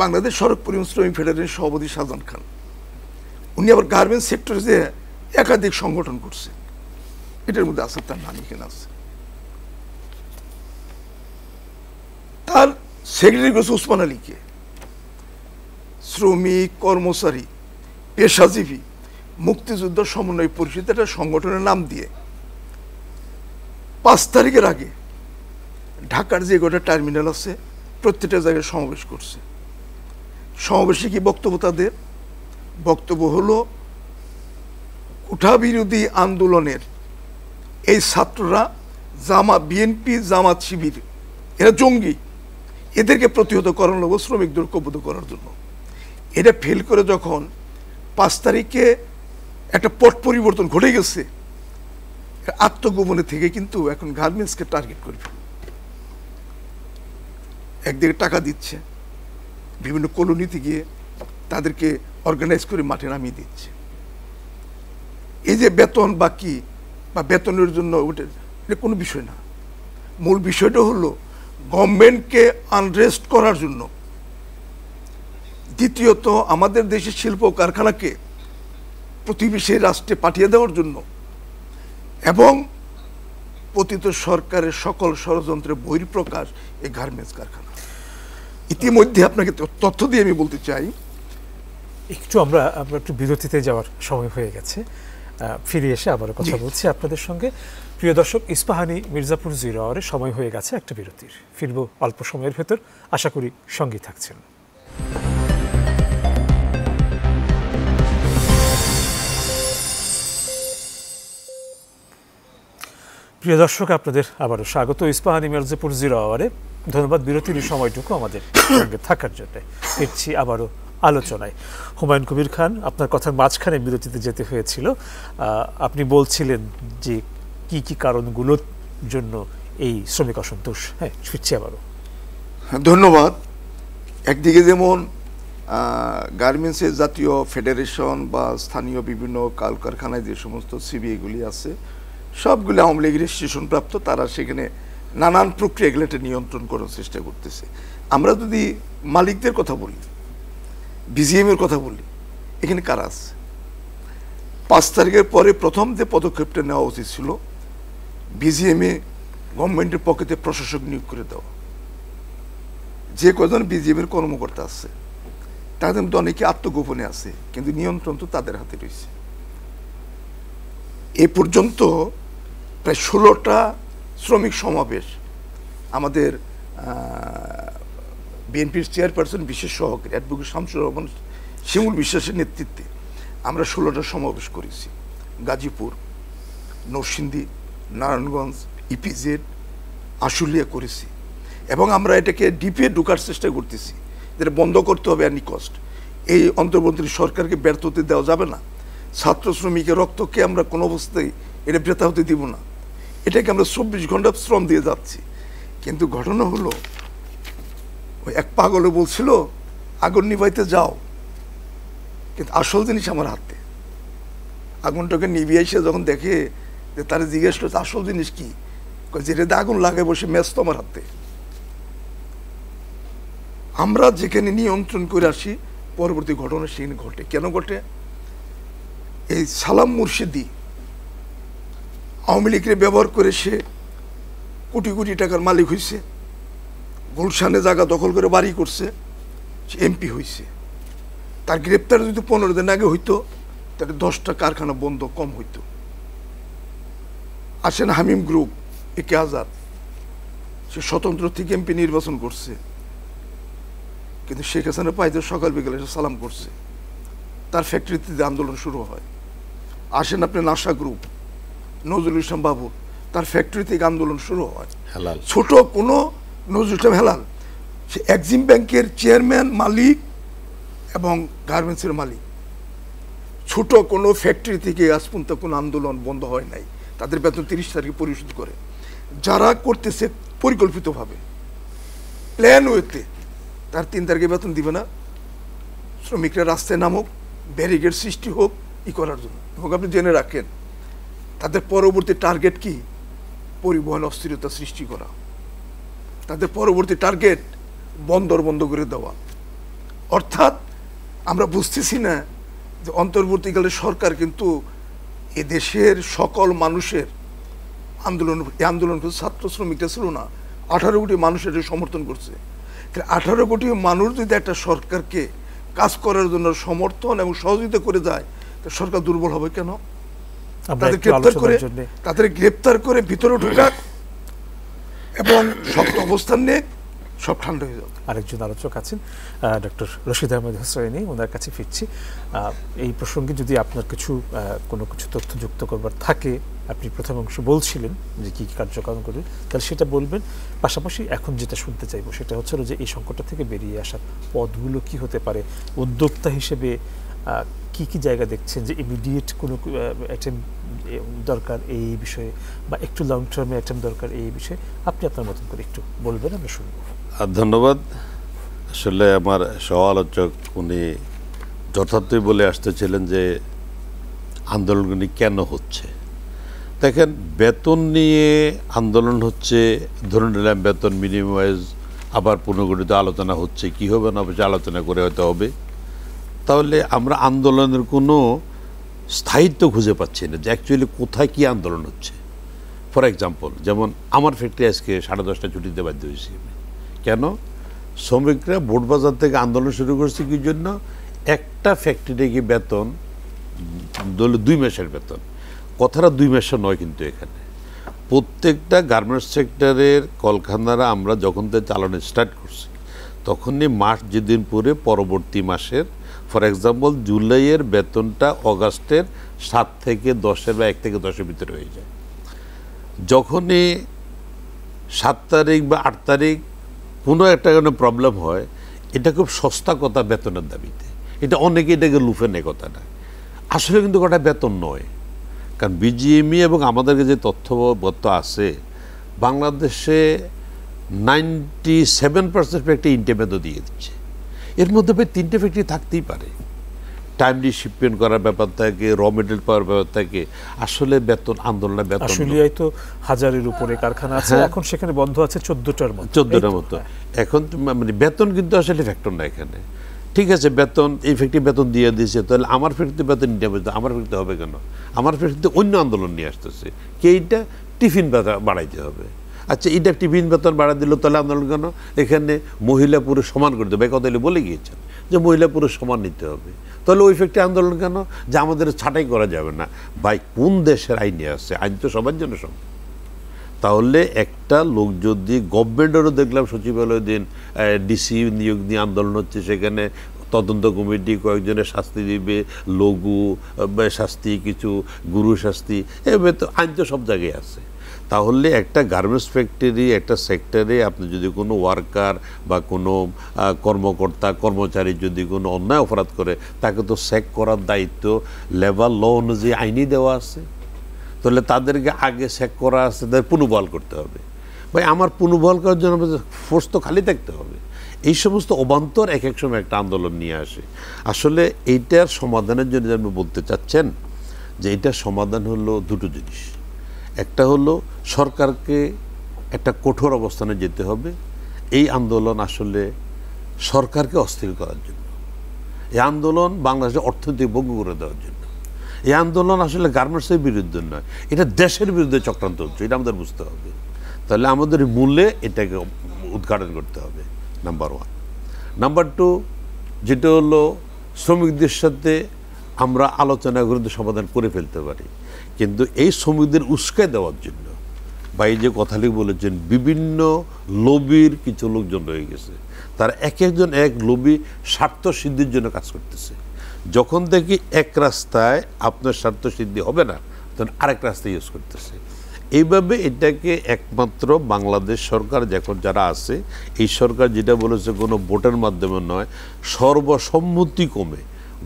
বাংলাদেশ সড়ক পরিবহন শ্রমিক ফেডারেশনের সভাপতি শাহজাহান খান। উনি আবার গার্মেন্টস সেক্টরে যে একাধিক সংগঠন করছে, এটার মধ্যে আছে তার নাম এখানে আছে। তার সেক্রেটারি করেছে উসমান আলীকে। শ্রমিক কর্মচারী পেশাজীবী মুক্তিযুদ্ধ সমন্বয় পরিষদ একটা সংগঠনের নাম দিয়ে 5 তারিখের আগে ঢাকার যে গোটা টার্মিনাল আছে প্রত্যেকটা জায়গায় সমাবেশ করছে। সমাবেশে কি বক্তব্য তাদের? বক্তব্য হলো কোঠা বিরোধী আন্দোলনের এই ছাত্ররা বিএনপি জামাত শিবির এরা জঙ্গি, এদেরকে প্রতিহত করানো লাগবে শ্রমিকদের ঐক্যবদ্ধ করার জন্য। এটা ফেল করে যখন 5 তারিখে একটা পট পরিবর্তন ঘটে গেছে, আত্মগোপনে থেকে কিন্তু এখন গার্মেন্টসকে টার্গেট করবে। একদিকে টাকা দিচ্ছে, বিভিন্ন কলোনিতে গিয়ে তাদেরকে অর্গানাইজ করে মাঠে নামিয়ে দিচ্ছে। এই যে বেতন বাকি বা বেতনের জন্য এটা কোনো বিষয় না। মূল বিষয়টা হলো গভর্নমেন্টকে আনরেস্ট করার জন্য, দ্বিতীয়ত আমাদের দেশের শিল্প কারখানাকে প্রতিবেশী রাষ্ট্রে পাঠিয়ে দেওয়ার জন্য, এবং পতিত সরকারের সকল ষড়যন্ত্রের বহিঃপ্রকাশ এই গার্মেন্টস কারখানা। ইতিমধ্যে আপনাকে তথ্য দিয়ে আমি বলতে চাই, আমরা একটু বিরতিতে যাওয়ার সময় হয়ে গেছে। ফিরে এসে আবারও কথা বলছি আপনাদের সঙ্গে। প্রিয় দর্শক, ইস্পাহানি মির্জাপুর 0 আওয়ারে সময় হয়ে গেছে একটা বিরতির। ফিরব অল্প সময়ের ভেতর, আশা করি সঙ্গী থাকছেন। প্রিয় দর্শক, আপনাদের আবারও স্বাগত ইস্পাহানি মির্জাপুর 0 আওয়ারে। ধন্যবাদ বিরতির সময়টুকু আমাদের সঙ্গে থাকার জন্য। ফিরছি আবারও আলোচনায়। হুমায়ুন কবির খান, আপনার কথার মাঝখানে বিরতিতে যেতে হয়েছিল। আপনি বলছিলেন যে কি কি কারণগুলোর জন্য এই শ্রমিক অসন্তোষ। হ্যাঁ, ফিরছি আবারও। ধন্যবাদ। একদিকে যেমন গার্মেন্টসের জাতীয় ফেডারেশন বা স্থানীয় বিভিন্ন কলকারখানায় যে সমস্ত সিবিআইগুলি আছে সবগুলো আওয়ামী লীগের রেজিস্ট্রেশনপ্রাপ্ত, তারা সেখানে নানান প্রক্রিয়াগুলোটা নিয়ন্ত্রণ করার চেষ্টা করতেছে। আমরা যদি মালিকদের কথা বলি, বিজিএমের কথা বলি, এখানে কারা আছে? 5 তারিখের পরে প্রথম যে পদক্ষেপটা নেওয়া উচিত ছিল, বিজিএমে গভর্নমেন্টের পকেটে প্রশাসক নিয়োগ করে দেওয়া। যে কজন বিজিএমের কর্মকর্তা আছে তাদের মধ্যে অনেকে আত্মগোপনে আছে, কিন্তু নিয়ন্ত্রণ তো তাদের হাতে রয়েছে। এ পর্যন্ত প্রায় 16টা শ্রমিক সমাবেশ আমাদের বিএনপির চেয়ারপারসন বিশেষ সহকারী অ্যাডভোকেট শামসুর রহমান শিমুল বিশ্বাসের নেতৃত্বে আমরা 16টা সমাবেশ করেছি। গাজীপুর, নরসিংদী, নারায়ণগঞ্জ, ইপিজেড, আশুলিয়া করেছি, এবং আমরা এটাকে ডিপে ঢোকার চেষ্টা করতেছি। যেটা বন্ধ করতে হবে এনি কস্ট। এই অন্তর্বর্তী সরকারকে ব্যর্থ হতে দেওয়া যাবে না। ছাত্র শ্রমিকের রক্তকে আমরা কোনো অবস্থায় এটা বৃথা হতে দিব না। এটাকে আমরা 24 ঘন্টা শ্রম দিয়ে যাচ্ছি। কিন্তু ঘটনা হলো, ওই এক পাগলে বলছিল আগুন নিভাইতে যাও, কিন্তু আসল জিনিস আমার হাতে। আগুনটাকে নিভিয়ে এসে যখন দেখে যে তারা জিজ্ঞেস করছে আসল জিনিস কি, যেটাতে আগুন লাগায় বসে ম্যাচ তো আমার হাতে। আমরা যেখানে নিয়ন্ত্রণ করে আসি, পরবর্তী ঘটনা সেখানে ঘটে। কেন ঘটে? এই সালাম মুর্শিদি আওয়ামী লীগের ব্যবহার করে সে কোটি কোটি টাকার মালিক হয়েছে, গুলশানে জায়গা দখল করে বাড়ি করছে, সে এমপি হয়েছে। তার গ্রেপ্তার যদি 15 দিন আগে হইতো তাহলে 10টা কারখানা বন্ধ কম হইতো। আসেন হামিম গ্রুপ, একে আজাদ, সে স্বতন্ত্র থেকে এমপি নির্বাচন করছে, কিন্তু শেখ হাসিনা পাইতে সকাল বিকালে এসে সালাম করছে, তার ফ্যাক্টরিতে আন্দোলন শুরু হয়। আসেন আপনি নাসা গ্রুপ, নজরুল ইসলাম বাবু, তার ফ্যাক্টরি থেকে আন্দোলন শুরু হয়। হালাল ছোট কোনো নজরুল ইসলাম হেলাল, সে এক্সিম ব্যাংকের চেয়ারম্যান, মালিক এবং গার্মেন্টসের মালিক। ছোট কোনো ফ্যাক্টরি থেকে আজ পর্যন্ত কোনো আন্দোলন বন্ধ হয় নাই, তাদের বেতন 30 তারিখে পরিশোধ করে। যারা করতেছে পরিকল্পিতভাবে প্ল্যান ওয়েতে, তার 3 তারিখে বেতন দিবে না, শ্রমিকরা রাস্তায় নামুক, ব্যারিকেড সৃষ্টি হোক করার জন্য। এবং আপনি জেনে রাখেন তাদের পরবর্তী টার্গেট কি? পরিবহন অস্থিরতা সৃষ্টি করা। তাদের পরবর্তী টার্গেট বন্দর বন্ধ করে দেওয়া। অর্থাৎ আমরা বুঝতেছি না যে অন্তর্বর্তীকালে সরকার কিন্তু এদেশের সকল মানুষের আন্দোলন, এই আন্দোলন কিন্তু ছাত্র শ্রমিকরা ছিল না, 18 কোটি মানুষের সমর্থন করছে। 18 কোটি মানুষ যদি একটা সরকারকে কাজ করার জন্য সমর্থন এবং সহযোগিতা করে যায়, তো সরকার দুর্বল হবে কেন? তাদের গ্রেপ্তার করে ভিতরে ঢোকাক এবং শক্ত অবস্থান নিয়ে সব ঠান্ডা হয়ে যাবে। আরেকজন আলোচক আছেন ডক্টর রশিদ আহমেদ হোসেনি, ওনার কাছে ফিরছি। এই প্রসঙ্গে যদি আপনার কোনো কিছু তথ্য যুক্ত করবার থাকে, আপনি প্রথম অংশ বলছিলেন যে কী কী কার্যক্রম করবেন, তাহলে সেটা বলবেন। পাশাপাশি এখন যেটা শুনতে চাইবো সেটা হচ্ছে যে এই সংকটটা থেকে বেরিয়ে আসার পথগুলো কি হতে পারে, উদ্যোক্তা হিসেবে কি কি জায়গা দেখছেন যে ইমিডিয়েট কোনো অ্যাটেম্প দরকার এই বিষয়ে, বা একটু লং টার্মে অ্যাটেম্প দরকার এই বিষয়ে, আপনি আপনার মতন করে একটু বলবেন, আমরা শুনবো। ধন্যবাদ। আসলে আমার সহ আলোচক উনি যথার্থই বলে আসতেছিলেন যে আন্দোলনগুলি কেন হচ্ছে। দেখেন, বেতন নিয়ে আন্দোলন হচ্ছে, ধরে নিলাম বেতন মিনিমাম ওয়েজ আবার পুনর্গঠিত আলোচনা হচ্ছে, কী হবে না হবে আলোচনা করে হয়তো হবে। তাহলে আমরা আন্দোলনের কোনো স্থায়িত্ব খুঁজে পাচ্ছি না যে অ্যাকচুয়ালি কোথায় কী আন্দোলন হচ্ছে। ফর এক্সাম্পল, যেমন আমার ফ্যাক্টরি আজকে 10:30 ছুটিতে বাধ্য হয়েছি। কেন? শ্রমিকরা বোর্ড বাজার থেকে আন্দোলন শুরু করছে কি জন্য? একটা ফ্যাক্টরিতে বেতন 2 মাসের বেতন। কথাটা 2 মাসের নয়, কিন্তু এখানে প্রত্যেকটা গার্মেন্টস সেক্টরের কলকারখানারা আমরা যখন থেকে চালানো স্টার্ট করছি, তখনই মাস যেদিন পরে পরবর্তী মাসের, ফর এক্সাম্পল জুলাইয়ের বেতনটা অগাস্টের 7 থেকে 10 বা 1 থেকে 10 ভিতরে হয়ে যায়। যখনই 7 তারিখ বা 8 তারিখ কোনো একটা কারণে প্রবলেম হয়, এটা খুব সস্তা কথা বেতনের দাবিতে। এটা অনেকে এটাকে লুফে নেয় কথাটা, আসলে কিন্তু ওটা বেতন নয়। কারণ বিজিএমই এবং আমাদেরকে যে তথ্যবদ্ধ আছে, বাংলাদেশে 97% ফ্যাক্টরি ইন্টারমেদও দিয়ে দিচ্ছে। এর মধ্যে প্রায় 3টে ফ্যাক্টরি থাকতেই পারে। টাইমলি শিপমেন্ট করার ব্যাপার থাকে, র মেটেরিয়াল পাওয়ার ব্যাপার থাকে। আসলে বেতন আন্দোলনের বেতন আসলে তো 1000-এর উপরে কারখানা আছে, এখন সেখানে বন্ধ আছে 14টার মতো। এখন মানে বেতন কিন্তু আসলে ফ্যাক্টর না এখানে। ঠিক আছে, বেতন এই ফ্যাক্টরি বেতন দিয়ে দিয়েছে, তাহলে আমার ফ্যাক্টরিতে বেতন নিতে হবে, আমার ফ্যাক্টরিতে হবে কেন? আমার ফ্যাক্টরিতে অন্য আন্দোলন নিয়ে আসতেছে কে? এইটা টিফিন বেতন বাড়াইতে হবে। আচ্ছা, এটা টিফিন বেতন বাড়া দিল, তাহলে আন্দোলন কেন? এখানে মহিলা পুরুষ সমান করে দেবে, কথা বলে গিয়েছেন যে মহিলা পুরুষ সমান নিতে হবে, তাহলে ওই ফ্যাক্টরি আন্দোলন কেন? যে আমাদের ছাঁটাই করা যাবে না। ভাই, কোন দেশের আইনে আছে? আইন তো সবার জন্য সব। তাহলে একটা লোক যদি গভর্নমেন্টেরও দেখলাম সচিবালয় দিন ডিসি নিয়োগ নিয়ে আন্দোলন হচ্ছে, সেখানে তদন্ত কমিটি কয়েকজনের শাস্তি দিবে, লঘু শাস্তি, কিছু গুরু শাস্তি, এভাবে তো আইন তো সব জায়গায় আছে। তাহলে একটা গার্মেন্টস ফ্যাক্টরি, একটা সেক্টরে আপনি যদি কোনো ওয়ার্কার বা কোনো কর্মকর্তা কর্মচারী যদি কোনো অন্যায় অপরাধ করে, তাকে তো চেক করার দায়িত্ব লেবার ল অনুযায়ী আইনই দেওয়া আছে। তাহলে তাদেরকে আগে চেক করা আছে, তাদের পুনর্বহাল করতে হবে। ভাই, আমার পুনর্বহাল করার জন্য ফোর্স তো খালি থাকতে হবে। এই সমস্ত অবান্তর এক এক সময় একটা আন্দোলন নিয়ে আসে। আসলে এইটার সমাধানের জন্য আপনি বলতে চাচ্ছেন যে এটার সমাধান হলো দুটো জিনিস। একটা হলো সরকারকে একটা কঠোর অবস্থানে যেতে হবে। এই আন্দোলন আসলে সরকারকে অস্থির করার জন্য, এই আন্দোলন বাংলাদেশের অর্থনীতি ভঙ্গ করে দেওয়ার জন্য, এই আন্দোলন আসলে গার্মেন্টসের বিরুদ্ধে নয়, এটা দেশের বিরুদ্ধে চক্রান্ত হচ্ছে, এটা আমাদের বুঝতে হবে। তাহলে আমাদের মূলে এটাকে উদ্ঘাটন করতে হবে, নাম্বার 1। নাম্বার 2, যেটা হলো শ্রমিকদের সাথে আমরা আলোচনা করে সমাধান করে ফেলতে পারি। কিন্তু এই শ্রমিকদের উস্কায় দেওয়ার জন্য বা এই যে কথাটি বলেছেন, বিভিন্ন লবির কিছু লোকজন রয়ে গেছে, তারা এক একজন এক লবি স্বার্থ সিদ্ধির জন্য কাজ করতেছে। যখন দেখি এক রাস্তায় আপনার স্বার্থ সিদ্ধি হবে না, তখন আরেক রাস্তা ইউজ করতেছে। এইভাবে এটাকে একমাত্র বাংলাদেশ সরকার যখন যারা আছে, এই সরকার যেটা বলেছে কোনো ভোটের মাধ্যমে নয়, সর্বসম্মতি কমে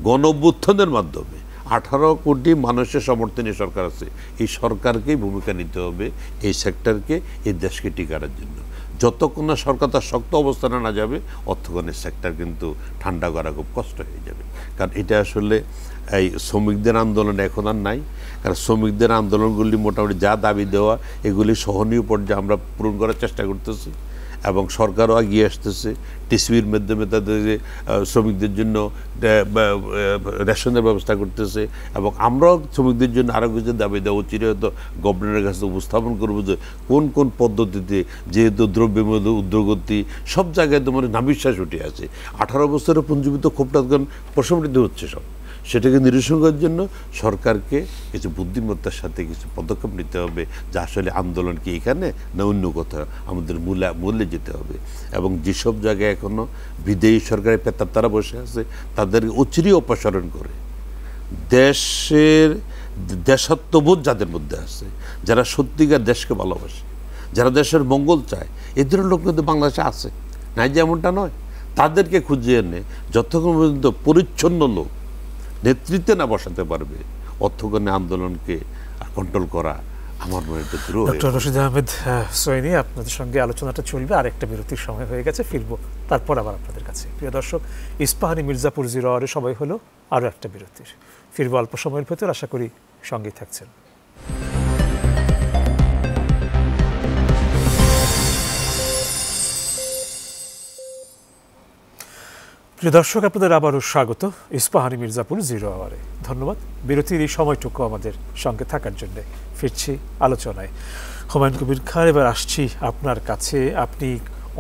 গণঅভ্যুত্থানের মাধ্যমে 18 কোটি মানুষের সমর্থনে সরকার আছে। এই সরকারকেই ভূমিকা নিতে হবে এই সেক্টরকে, এই দেশকে টিকানোর জন্য। যতক্ষণ না সরকার তার শক্ত অবস্থানে না যাবে, অতক্ষণ এই সেক্টর কিন্তু ঠান্ডা করা খুব কষ্ট হয়ে যাবে। কারণ এটা আসলে এই শ্রমিকদের আন্দোলন এখন আর নাই। কারণ শ্রমিকদের আন্দোলনগুলি মোটামুটি যা দাবি দেওয়া, এগুলি সহনীয় পর্যায়ে আমরা পূরণ করার চেষ্টা করতেছি এবং সরকারও এগিয়ে আসতেছে। টিসিবির মাধ্যমে তাদের শ্রমিকদের জন্য রেশনের ব্যবস্থা করতেছে এবং আমরাও শ্রমিকদের জন্য আরও কিছু দাবি দেওয়া উচিত, হয়তো গভর্নরের কাছে উপস্থাপন করবো যে কোন কোন পদ্ধতিতে, যেহেতু দ্রব্যমূল্য ঊর্ধ্বগতি সব জায়গায় তোমার নাবিশ্বাস উঠে আছে, 18 বছরের পুঞ্জীবিত ক্ষোভটা প্রশমিত হচ্ছে সব, সেটাকে নিরসন করার জন্য সরকারকে কিছু বুদ্ধিমত্তার সাথে কিছু পদক্ষেপ নিতে হবে, যা আসলে আন্দোলন কি এখানে না অন্য কোথাও, আমাদের মূল্যে যেতে হবে। এবং যেসব জায়গায় এখনও বিদেশি সরকারের পেতাত্তারা বসে আছে, তাদেরকে অচিরেই অপসারণ করে দেশাত্মবোধ যাদের মধ্যে আছে, যারা সত্যিকার দেশকে ভালোবাসে, যারা দেশের মঙ্গল চায়, এদের লোক কিন্তু বাংলাদেশে আছে, নাই যে এমনটা নয়। তাদেরকে খুঁজে এনে যতক্ষণ পর্যন্ত পরিচ্ছন্ন লোক নেতৃত্বে না বসাতে পারবে, অর্থকরণে আন্দোলনকে কন্ট্রোল করা আমার মনে হয় দূর। ডক্টর রশিদ আহমেদ সোয়েনি, আপনাদের সঙ্গে আলোচনাটা চলবে, আরেকটা বিরতির সময় হয়ে গেছে, ফিরবো তারপর আবার আপনাদের কাছে। প্রিয় দর্শক, ইস্পাহানি মির্জাপুর 0 আওয়ারে সময় হলো আরও একটা বিরতির। ফিরবো অল্প সময়ের ভেতর, আশা করি সঙ্গেই থাকছেন। প্রিয় দর্শক, আপনাদের আবারও স্বাগত ইস্পাহানি মির্জাপুর 0 আওয়ারে। ধন্যবাদ বিরতির এই সময়টুকু আমাদের সঙ্গে থাকার জন্য। ফিরছি আলোচনায়। হুমায়ুন কবির খান, এবার আসছি আপনার কাছে। আপনি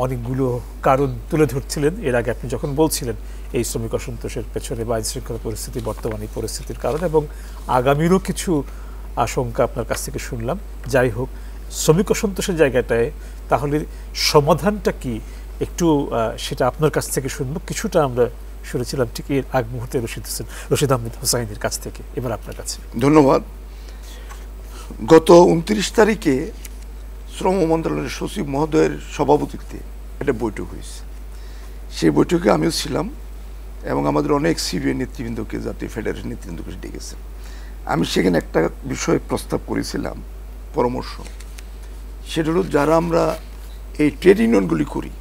অনেকগুলো কারণ তুলে ধরছিলেন এর আগে, আপনি যখন বলছিলেন এই শ্রমিক অসন্তোষের পেছনে বা আইনশৃঙ্খলা পরিস্থিতি, বর্তমানে পরিস্থিতির কারণ এবং আগামীরও কিছু আশঙ্কা আপনার কাছ থেকে শুনলাম। যাই হোক, শ্রমিক অসন্তোষের জায়গাটায় তাহলে সমাধানটা কি, একটু সেটা আপনার কাছ থেকে শুনবো। কিছুটা আমরা শুনেছিলাম ঠিক এর আগ মুহূর্তে রশিদ আহমেদ হোসাইনের কাছ থেকে, এবার আপনার কাছে। ধন্যবাদ। গত 29 তারিখে শ্রম মন্ত্রণালয়ের সচিব মহোদয়ের সভাপতিত্বে একটা বৈঠক হয়েছে। সেই বৈঠকে আমিও ছিলাম এবং আমাদের অনেক সিবিআই নেতৃবৃন্দকে, জাতীয় ফেডারেশন নেতৃবৃন্দকে ডেকেছেন। আমি সেখানে একটা বিষয় প্রস্তাব করেছিলাম, পরামর্শ। সেটা হলো, যারা আমরা এই ট্রেড ইউনিয়নগুলি করি,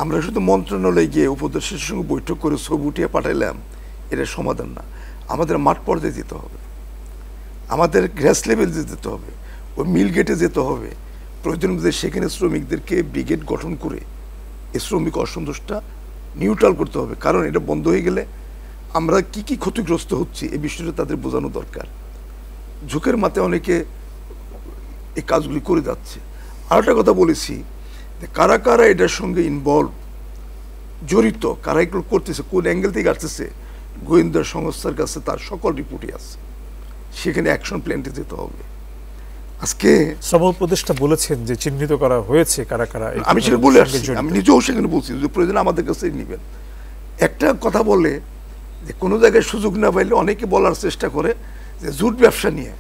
আমরা শুধু মন্ত্রণালয়ে গিয়ে উপদেষ্টার সঙ্গে বৈঠক করে ছবি উঠিয়ে পাঠাইলাম, এটা সমাধান না। আমাদের মাঠ পর্যায়ে যেতে হবে, আমাদের গ্রাস লেভেলে যেতে হবে, ওই মিল গেটে যেতে হবে। প্রয়োজন বোধে সেখানে শ্রমিকদেরকে ব্রিগেড গঠন করে এই শ্রমিক অসন্তোষটা নিউট্রাল করতে হবে। কারণ এটা বন্ধ হয়ে গেলে আমরা কি কি ক্ষতিগ্রস্ত হচ্ছি, এই বিষয়টা তাদের বোঝানো দরকার। ঝুঁকের মাথায় অনেকে এই কাজগুলি করে যাচ্ছে। আর একটা কথা বলেছি, কারা কারা এটার সঙ্গে ইনভলভ, জড়িত, কারা এগুলো করতেছে, কোন অ্যাঙ্গেল থেকে আসতেছে, গোয়েন্দা সংস্থার কাছে তার সকল রিপোর্টই আছে। সেখানে অ্যাকশন প্ল্যানটি যেতে হবে। আজকে শ্রম উপদেষ্টা বলেছেন যে চিহ্নিত করা হয়েছে কারা কারা। আমি সেটা বলে আসছি, আমি নিজেও সেখানে বলছি যে প্রয়োজন আমাদের কাছেই নেবেন। একটা কথা বলে যে কোনো জায়গায় সুযোগ না পাইলে অনেকে বলার চেষ্টা করে যে জুট ব্যবসা নিয়ে।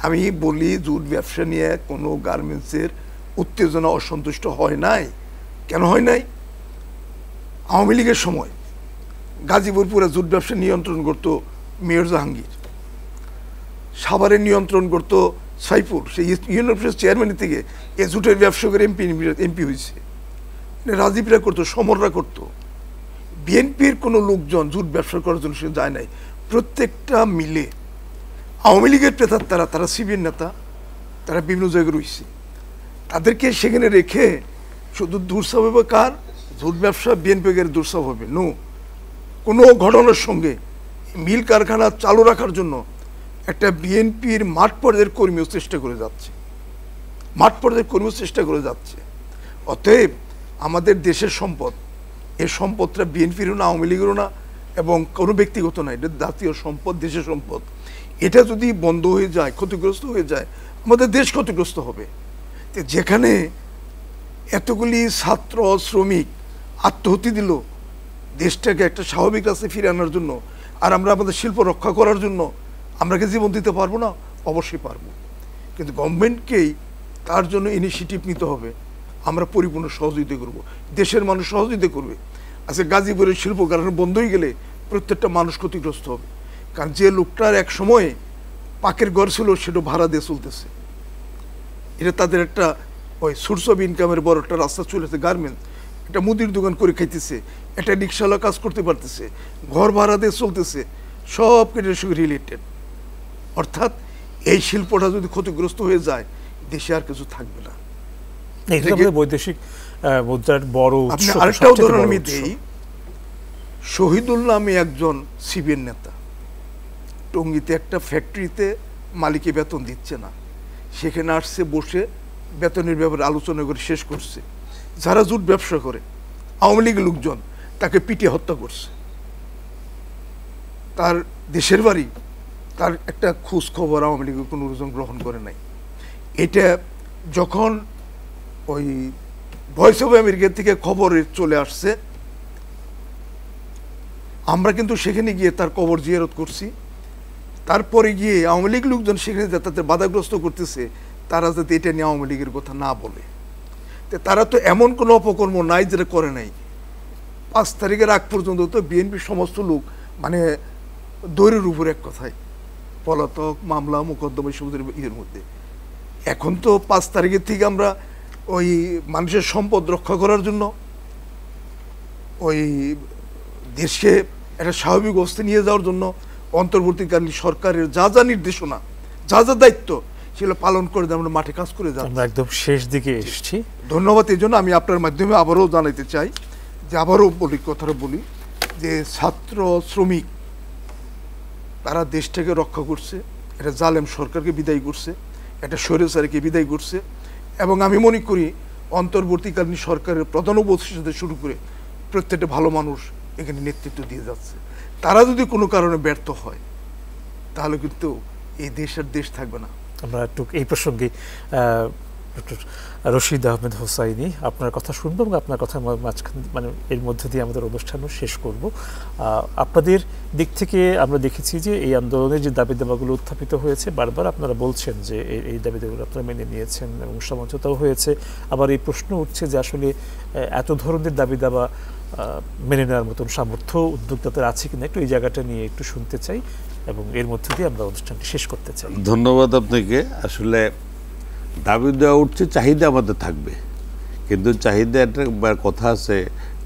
আমি বলি, জুট ব্যবসা নিয়ে কোনো গার্মেন্টসের উত্তেজনা, অসন্তুষ্ট হয় নাই। কেন হয় নাই? আওয়ামী লীগের সময় গাজীপুরপুরে জুট ব্যবসা নিয়ন্ত্রণ করত মেয়র জাহাঙ্গীর, সাভারে নিয়ন্ত্রণ করত সাইফুর, সেই ইউনিয়ন পরিষদ চেয়ারম্যান থেকে এ জুটের ব্যবসা করে এমপি হয়েছে। রাজীবরা করতো, সমররা করতো। বিএনপির কোনো লোকজন জুট ব্যবসা করার জন্য সে যায় নাই। প্রত্যেকটা মিলে আওয়ামী লীগের প্রেতাত্মারা, তারা সিবিএর নেতা, তারা বিভিন্ন জায়গায় রয়েছে। তাদেরকে সেখানে রেখে শুধু দুঃসাহ হবে কার? জুট ব্যবসা বিএনপির দুঃসাহ হবে। নো, কোনো ঘটনার সঙ্গে মিল কারখানা চালু রাখার জন্য একটা বিএনপির মাঠ পর্যায়ের কর্মীও চেষ্টা করে যাচ্ছে, মাঠ পর্যায়ের কর্মীও চেষ্টা করে যাচ্ছে। অতএব আমাদের দেশের সম্পদ, এই সম্পদটা বিএনপিরও না, আওয়ামী লীগেরও না, এবং কোনো ব্যক্তিগত নয়, এটা জাতীয় সম্পদ, দেশের সম্পদ। এটা যদি বন্ধ হয়ে যায়, ক্ষতিগ্রস্ত হয়ে যায়, আমাদের দেশ ক্ষতিগ্রস্ত হবে। তো যেখানে এতগুলি ছাত্র শ্রমিক আত্মহত্যা দিল দেশটাকে একটা স্বাভাবিক রাস্তায় ফিরে আনার জন্য, আর আমরা আমাদের শিল্প রক্ষা করার জন্য আমরা কি জীবন দিতে পারবো না? অবশ্যই পারবো, কিন্তু গভর্নমেন্টকেই তার জন্য ইনিশিয়েটিভ নিতে হবে। আমরা পরিপূর্ণ সহযোগিতা করব, দেশের মানুষ সহযোগিতা করবে। আজকে গাজীপুরের শিল্প কারখানা বন্ধ হয়ে গেলে প্রত্যেকটা মানুষ ক্ষতিগ্রস্ত হবে, কারণ যে লোকটার এক সময়ে পাকের ঘর ছিল সেটা ভাড়া দিয়ে চলতেছে। এটা তাদের একটা ওই সোর্স অফ ইনকামের বড় একটা রাস্তা চলেছে। গার্মেন্টস, একটা মুদির দোকান করে খাইতেছে, একটা রিক্সাওয়ালা কাজ করতে পারতেছে, ঘর ভাড়া দিয়ে চলতেছে, সব কিছুর সঙ্গে রিলেটেড। অর্থাৎ এই শিল্পটা যদি ক্ষতিগ্রস্ত হয়ে যায়, দেশে আর কিছু থাকবে না। বৈদেশিক মুদ্রার বড় উৎস। আরেকটা উদাহরণ আমি দিই, শহীদুল নামে একজন সিবিএন নেতা, টঙ্গীতে একটা ফ্যাক্টরিতে মালিকে বেতন দিচ্ছে না, সেখানে আসছে, বসে বেতনের ব্যাপারে আলোচনা করে শেষ করছে। যারা জুট ব্যবসা করে আওয়ামী লীগের লোকজন তাকে পিটিয়ে হত্যা করছে। তার দেশের বাড়ি, তার একটা খোঁজ খবর আওয়ামী লীগের কোনো লোকজন গ্রহণ করে নাই। এটা যখন ওই ভয়েস অফ আমেরিকা থেকে খবরে চলে আসছে, আমরা কিন্তু সেখানে গিয়ে তার কবর জিয়ারত করছি। তারপরে গিয়ে আওয়ামী লীগ লোকজন সেখানে তাদের বাধাগ্রস্ত করতেছে, তারা যাতে এটা নিয়ে আওয়ামী লীগের কথা না বলে। তো তারা তো এমন কোনো অপকর্ম নাই যেটা করে নাই। 5 তারিখের আগ পর্যন্ত তো বিএনপির সমস্ত লোক মানে দৌড়ের উপর, এক কথায় পলাতক, মামলা, মোকদ্দমা সমুদ্রের ইয়ের মধ্যে। এখন তো 5 তারিখের থেকে আমরা ওই মানুষের সম্পদ রক্ষা করার জন্য, ওই দেশকে একটা স্বাভাবিক অবস্থা নিয়ে যাওয়ার জন্য অন্তর্বর্তীকালীন সরকারের যা যা নির্দেশনা, যা যা দায়িত্ব, সেগুলো পালন করে আমরা মাঠে কাজ করে যাচ্ছি। আমরা একদম শেষ দিকে এসেছি। ধন্যবাদ। এই জন্য আমি আপনার মাধ্যমে আবারও জানাতে চাই যে, আবারও কথাটা বলি যে ছাত্র শ্রমিক তারা দেশটাকে রক্ষা করছে, এটা জালেম সরকারকে বিদায় করছে, এটা স্বৈরাচারীকে বিদায় করছে। এবং আমি মনে করি অন্তর্বর্তীকালীন সরকারের প্রধান উপদেষ্টা শুরু করে প্রত্যেকটা ভালো মানুষ এখানে নেতৃত্ব দিয়ে যাচ্ছে। তারা যদি কোনো কারণে ব্যর্থ হয়, তাহলে কিন্তু এই দেশের দেশ থাকবে না। আমরা একটু এই প্রসঙ্গে ডক্টর রশিদ আহমেদ হোসাইনি আপনার কথা শুনবো এবং আপনার কথা মাঝখানে মানে এর মধ্যে দিয়ে আমাদের অনুষ্ঠানও শেষ করব। আপনাদের দিক থেকে আমরা দেখেছি যে এই আন্দোলনের যে দাবি দাবাগুলো উত্থাপিত হয়েছে, বারবার আপনারা বলছেন যে এই দাবি দাবাগুলো আপনারা মেনে নিয়েছেন এবং সমঝোতাও হয়েছে। আবার এই প্রশ্ন উঠছে যে আসলে এত ধরনের দাবি দাবা মেনে নেওয়ার মতন সামর্থ্য উদ্যোক্তাদের আছে কিনা, একটু এই জায়গাটা নিয়ে একটু শুনতে চাই এবং এর মধ্যে দিয়ে আমরা অনুষ্ঠানটি শেষ করতে চাই। ধন্যবাদ আপনাকে। আসলে দাবি দেওয়া উঠছে, চাহিদা আমাদের থাকবে, কিন্তু চাহিদা একটা কথা আছে,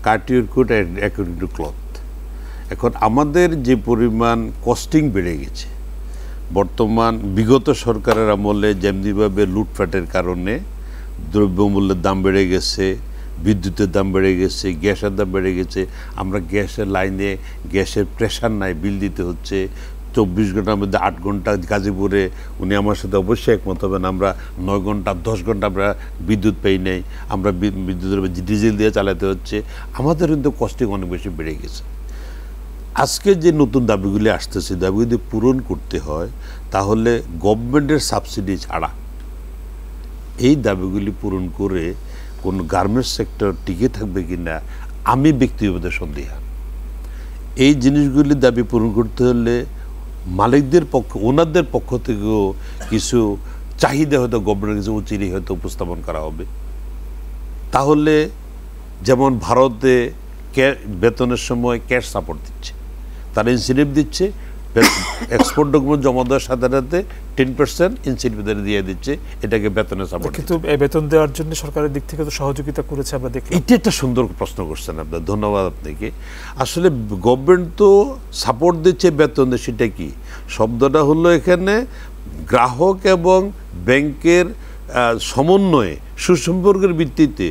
cut your coat according to cloth. এখন আমাদের যে পরিমাণ কস্টিং বেড়ে গেছে বর্তমান, বিগত সরকারের আমলে যেমনিভাবে লুটপাটের কারণে দ্রব্যমূল্যের দাম বেড়ে গেছে, বিদ্যুতের দাম বেড়ে গেছে, গ্যাসের দাম বেড়ে গেছে, আমরা গ্যাসের লাইনে গ্যাসের প্রেশার নাই, বিল দিতে হচ্ছে 24 ঘন্টার মধ্যে 8 ঘন্টা। গাজীপুরে উনি আমার সাথে অবশ্যই একমত হবেন, আমরা 9 ঘন্টা 10 ঘন্টা আমরা বিদ্যুৎ পাই নাই, আমরা বিদ্যুতের ডিজেল দিয়ে চালাতে হচ্ছে। আমাদের কিন্তু কস্টিং অনেক বেশি বেড়ে গেছে। আজকে যে নতুন দাবিগুলি আসতেছে, দাবিগুলি পূরণ করতে হয়, তাহলে গভর্নমেন্টের সাবসিডি ছাড়া এই দাবিগুলি পূরণ করে কোন গার্মেন্টস সেক্টর টিকে থাকবে কিনা আমি ব্যক্তিগত সন্দেহান। এই জিনিসগুলি দাবি পূরণ করতে হলে মালিকদের পক্ষ, ওনাদের পক্ষ থেকেও কিছু চাহিদা হয়তো গভর্নমেন্টের কিছু উচিতই হয়তো উপস্থাপন করা হবে। তাহলে যেমন ভারতে বেতনের সময় ক্যাশ সাপোর্ট দিচ্ছে, তারা ইনসেন্টিভ দিচ্ছে, এক্সপোর্ট ডকুমেন্ট জমা দেওয়ার সাথে সাথে 10% ইনসেন্টিভ দিয়ে দিচ্ছে, এটাকে বেতনের সাপোর্ট। কিন্তু বেতন দেওয়ার জন্য সরকারের দিক থেকে তো সহযোগিতা করেছে আমরা দেখি। এটা একটা সুন্দর প্রশ্ন করছেন আপনার, ধন্যবাদ আপনাকে। আসলে গভর্নমেন্ট তো সাপোর্ট দিচ্ছে, বেতন দিচ্ছে, সেটা কি শব্দটা হলো এখানে গ্রাহক এবং ব্যাংকের সমন্বয়ে সুসম্পর্কের ভিত্তিতে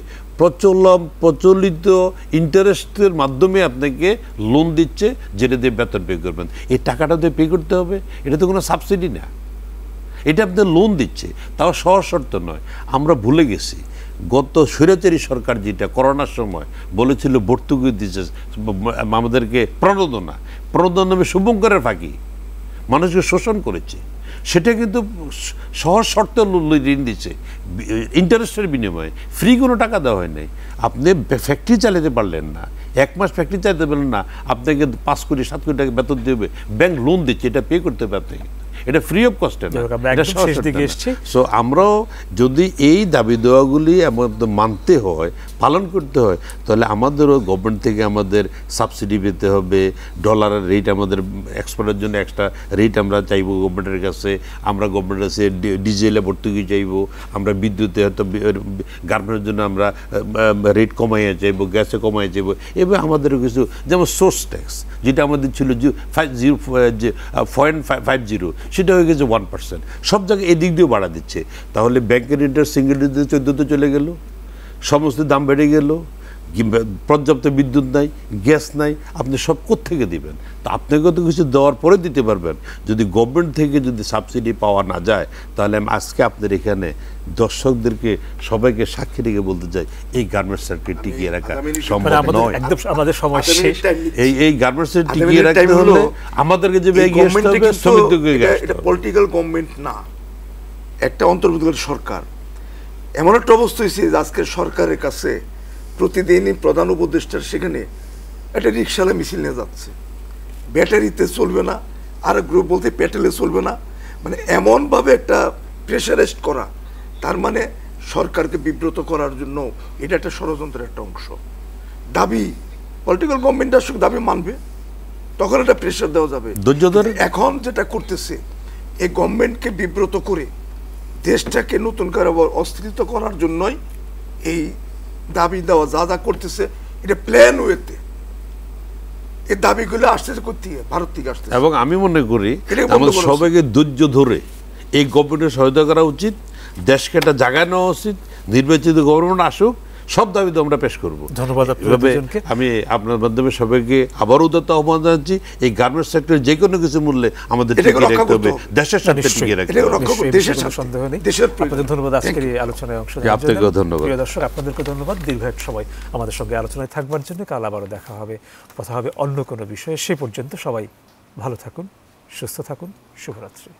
প্রচলিত ইন্টারেস্টের মাধ্যমে আপনাকে লোন দিচ্ছে, যেটা দিয়ে বেতন পে করবেন। এই টাকাটা দিয়ে পে করতে হবে, এটা তো কোনো সাবসিডি না। এটা আপনাদের লোন দিচ্ছে, তাও সহজ শর্ত নয়। আমরা ভুলে গেছি গত স্বৈরাচারী সরকার যেটা করোনার সময় বলেছিল ভর্তুকি দিচ্ছে আমাদেরকে, প্রণোদনা শুভঙ্করের ফাঁকি মানুষকে শোষণ করেছে। সেটা কিন্তু সহজ শর্তে ঋণ দিচ্ছে, ইন্টারেস্টের বিনিময়ে, ফ্রি কোনো টাকা দেওয়া হয় নাই। আপনি ফ্যাক্টরি চালাতে পারলেন না, 1 মাস ফ্যাক্টরি চালাতে পারলেন না, আপনাকে 5 কোটি 7 কোটি টাকা বেতন দেবে, ব্যাংক লোন দিচ্ছে, এটা পে করতে হবে আপনাকে, এটা ফ্রি অফ কস্টে না। সো আমরাও যদি এই দাবি দেওয়াগুলি আমাদের মানতে হয়, পালন করতে হয়, তাহলে আমাদেরও গভর্নমেন্ট থেকে আমাদের সাবসিডি পেতে হবে, ডলারের রেট আমাদের এক্সপোর্টের জন্য এক্সট্রা রেট আমরা চাইবো গভর্নমেন্টের কাছে, আমরা গভর্নমেন্টের কাছে ডিজেলে ভর্তুকি চাইবো, আমরা বিদ্যুতে হয়তো গার্মেন্টের জন্য আমরা রেট কমাইয়া চাইবো, গ্যাসে কমাইয়া চাইবো। এবার আমাদেরও কিছু যেমন সোর্স ট্যাক্স যেটা আমাদের ছিল 0.50 সেটা হয়ে গেছে 1%, সব জায়গায় এদিক দিয়েও বাড়া দিচ্ছে। তাহলে ব্যাংকের ইন্টারেস্ট সিঙ্গেল ডিজিটে 14-তে চলে গেল, সমস্ত দাম বেড়ে গেল, পর্যাপ্ত বিদ্যুৎ নাই, গ্যাস নাই, আপনি সব কোত্থেকে দিবেন? তো আপনাকে তো কিছু দেওয়ার পরে দিতে পারবেন। যদি গভর্নমেন্ট থেকে যদি সাবসিডি পাওয়া না যায়, তাহলে আমি আজকে আপনাদের এখানে দর্শকদেরকে সবাইকে সাক্ষী রেখে বলতে চাই, এই গার্মেন্টস সেক্টর টিকিয়ে রাখা সম্ভব নয়। এই গার্মেন্টস সেক্টর টিকিয়ে রাখতে হলে আমাদেরকে যে এগিয়ে আসতে হবে, শ্রমিকদেরকে এগিয়ে আসতে হবে। এটা পলিটিক্যাল গভর্নমেন্ট না, একটা অন্তর্বর্তীকালীন সরকার। এমন একটা অবস্থা হয়েছে আজকে সরকারের কাছে প্রতিদিনই প্রধান উপদেষ্টার সেখানে একটা রিক্সাওয়ালা মিছিল নিয়ে যাচ্ছে, ব্যাটারিতে চলবে না, আর গ্রুপ বলতে পেট্রোলে চলবে না, মানে এমনভাবে একটা প্রেশারাইজড করা, তার মানে সরকারকে বিব্রত করার জন্য এটা একটা ষড়যন্ত্রের একটা অংশ। দাবি পলিটিক্যাল গভর্নমেন্ট আসুক, দাবি মানবে, তখন একটা প্রেশার দেওয়া যাবে। এখন যেটা করতেছে, এই গভর্নমেন্টকে বিব্রত করে দেশটাকে নতুন করে অস্থিতিত করার জন্যই এই দাবি দেওয়া যা যা করতেছে, এটা প্ল্যান ওয়েতে এই দাবিগুলো আসতেছে করতে ভারত থেকে আসতে। এবং আমি মনে করি আমাদের সবাইকে ধৈর্য ধরে এই গভর্নমেন্টের সহায়তা করা উচিত, দেশকে একটা জায়গায় নেওয়া উচিত, নির্বাচিত গভর্নমেন্ট আসুক, সব দাবি তো আমরা পেশ করবো। ধন্যবাদ। আমি আপনার মাধ্যমে সবাইকে আবারও উদাত্ত আহ্বান জানাচ্ছি, এই গার্মেন্টস সেক্টর যে কোনো কিছু মূল্যে আমাদের টিকিয়ে রাখতে হবে, দেশের সাথে টিকিয়ে রাখতে হবে। ধন্যবাদ আজকের এই আলোচনায় অংশ নেওয়ার জন্য। আপনাকেও ধন্যবাদ। প্রিয় দর্শক, আপনাদেরকে ধন্যবাদ দীর্ঘ এক সময় আমাদের সঙ্গে আলোচনায় থাকবার জন্য। কাল আবারও দেখা হবে, কথা হবে অন্য কোনো বিষয়ে। সে পর্যন্ত সবাই ভালো থাকুন, সুস্থ থাকুন, শুভরাত্রি।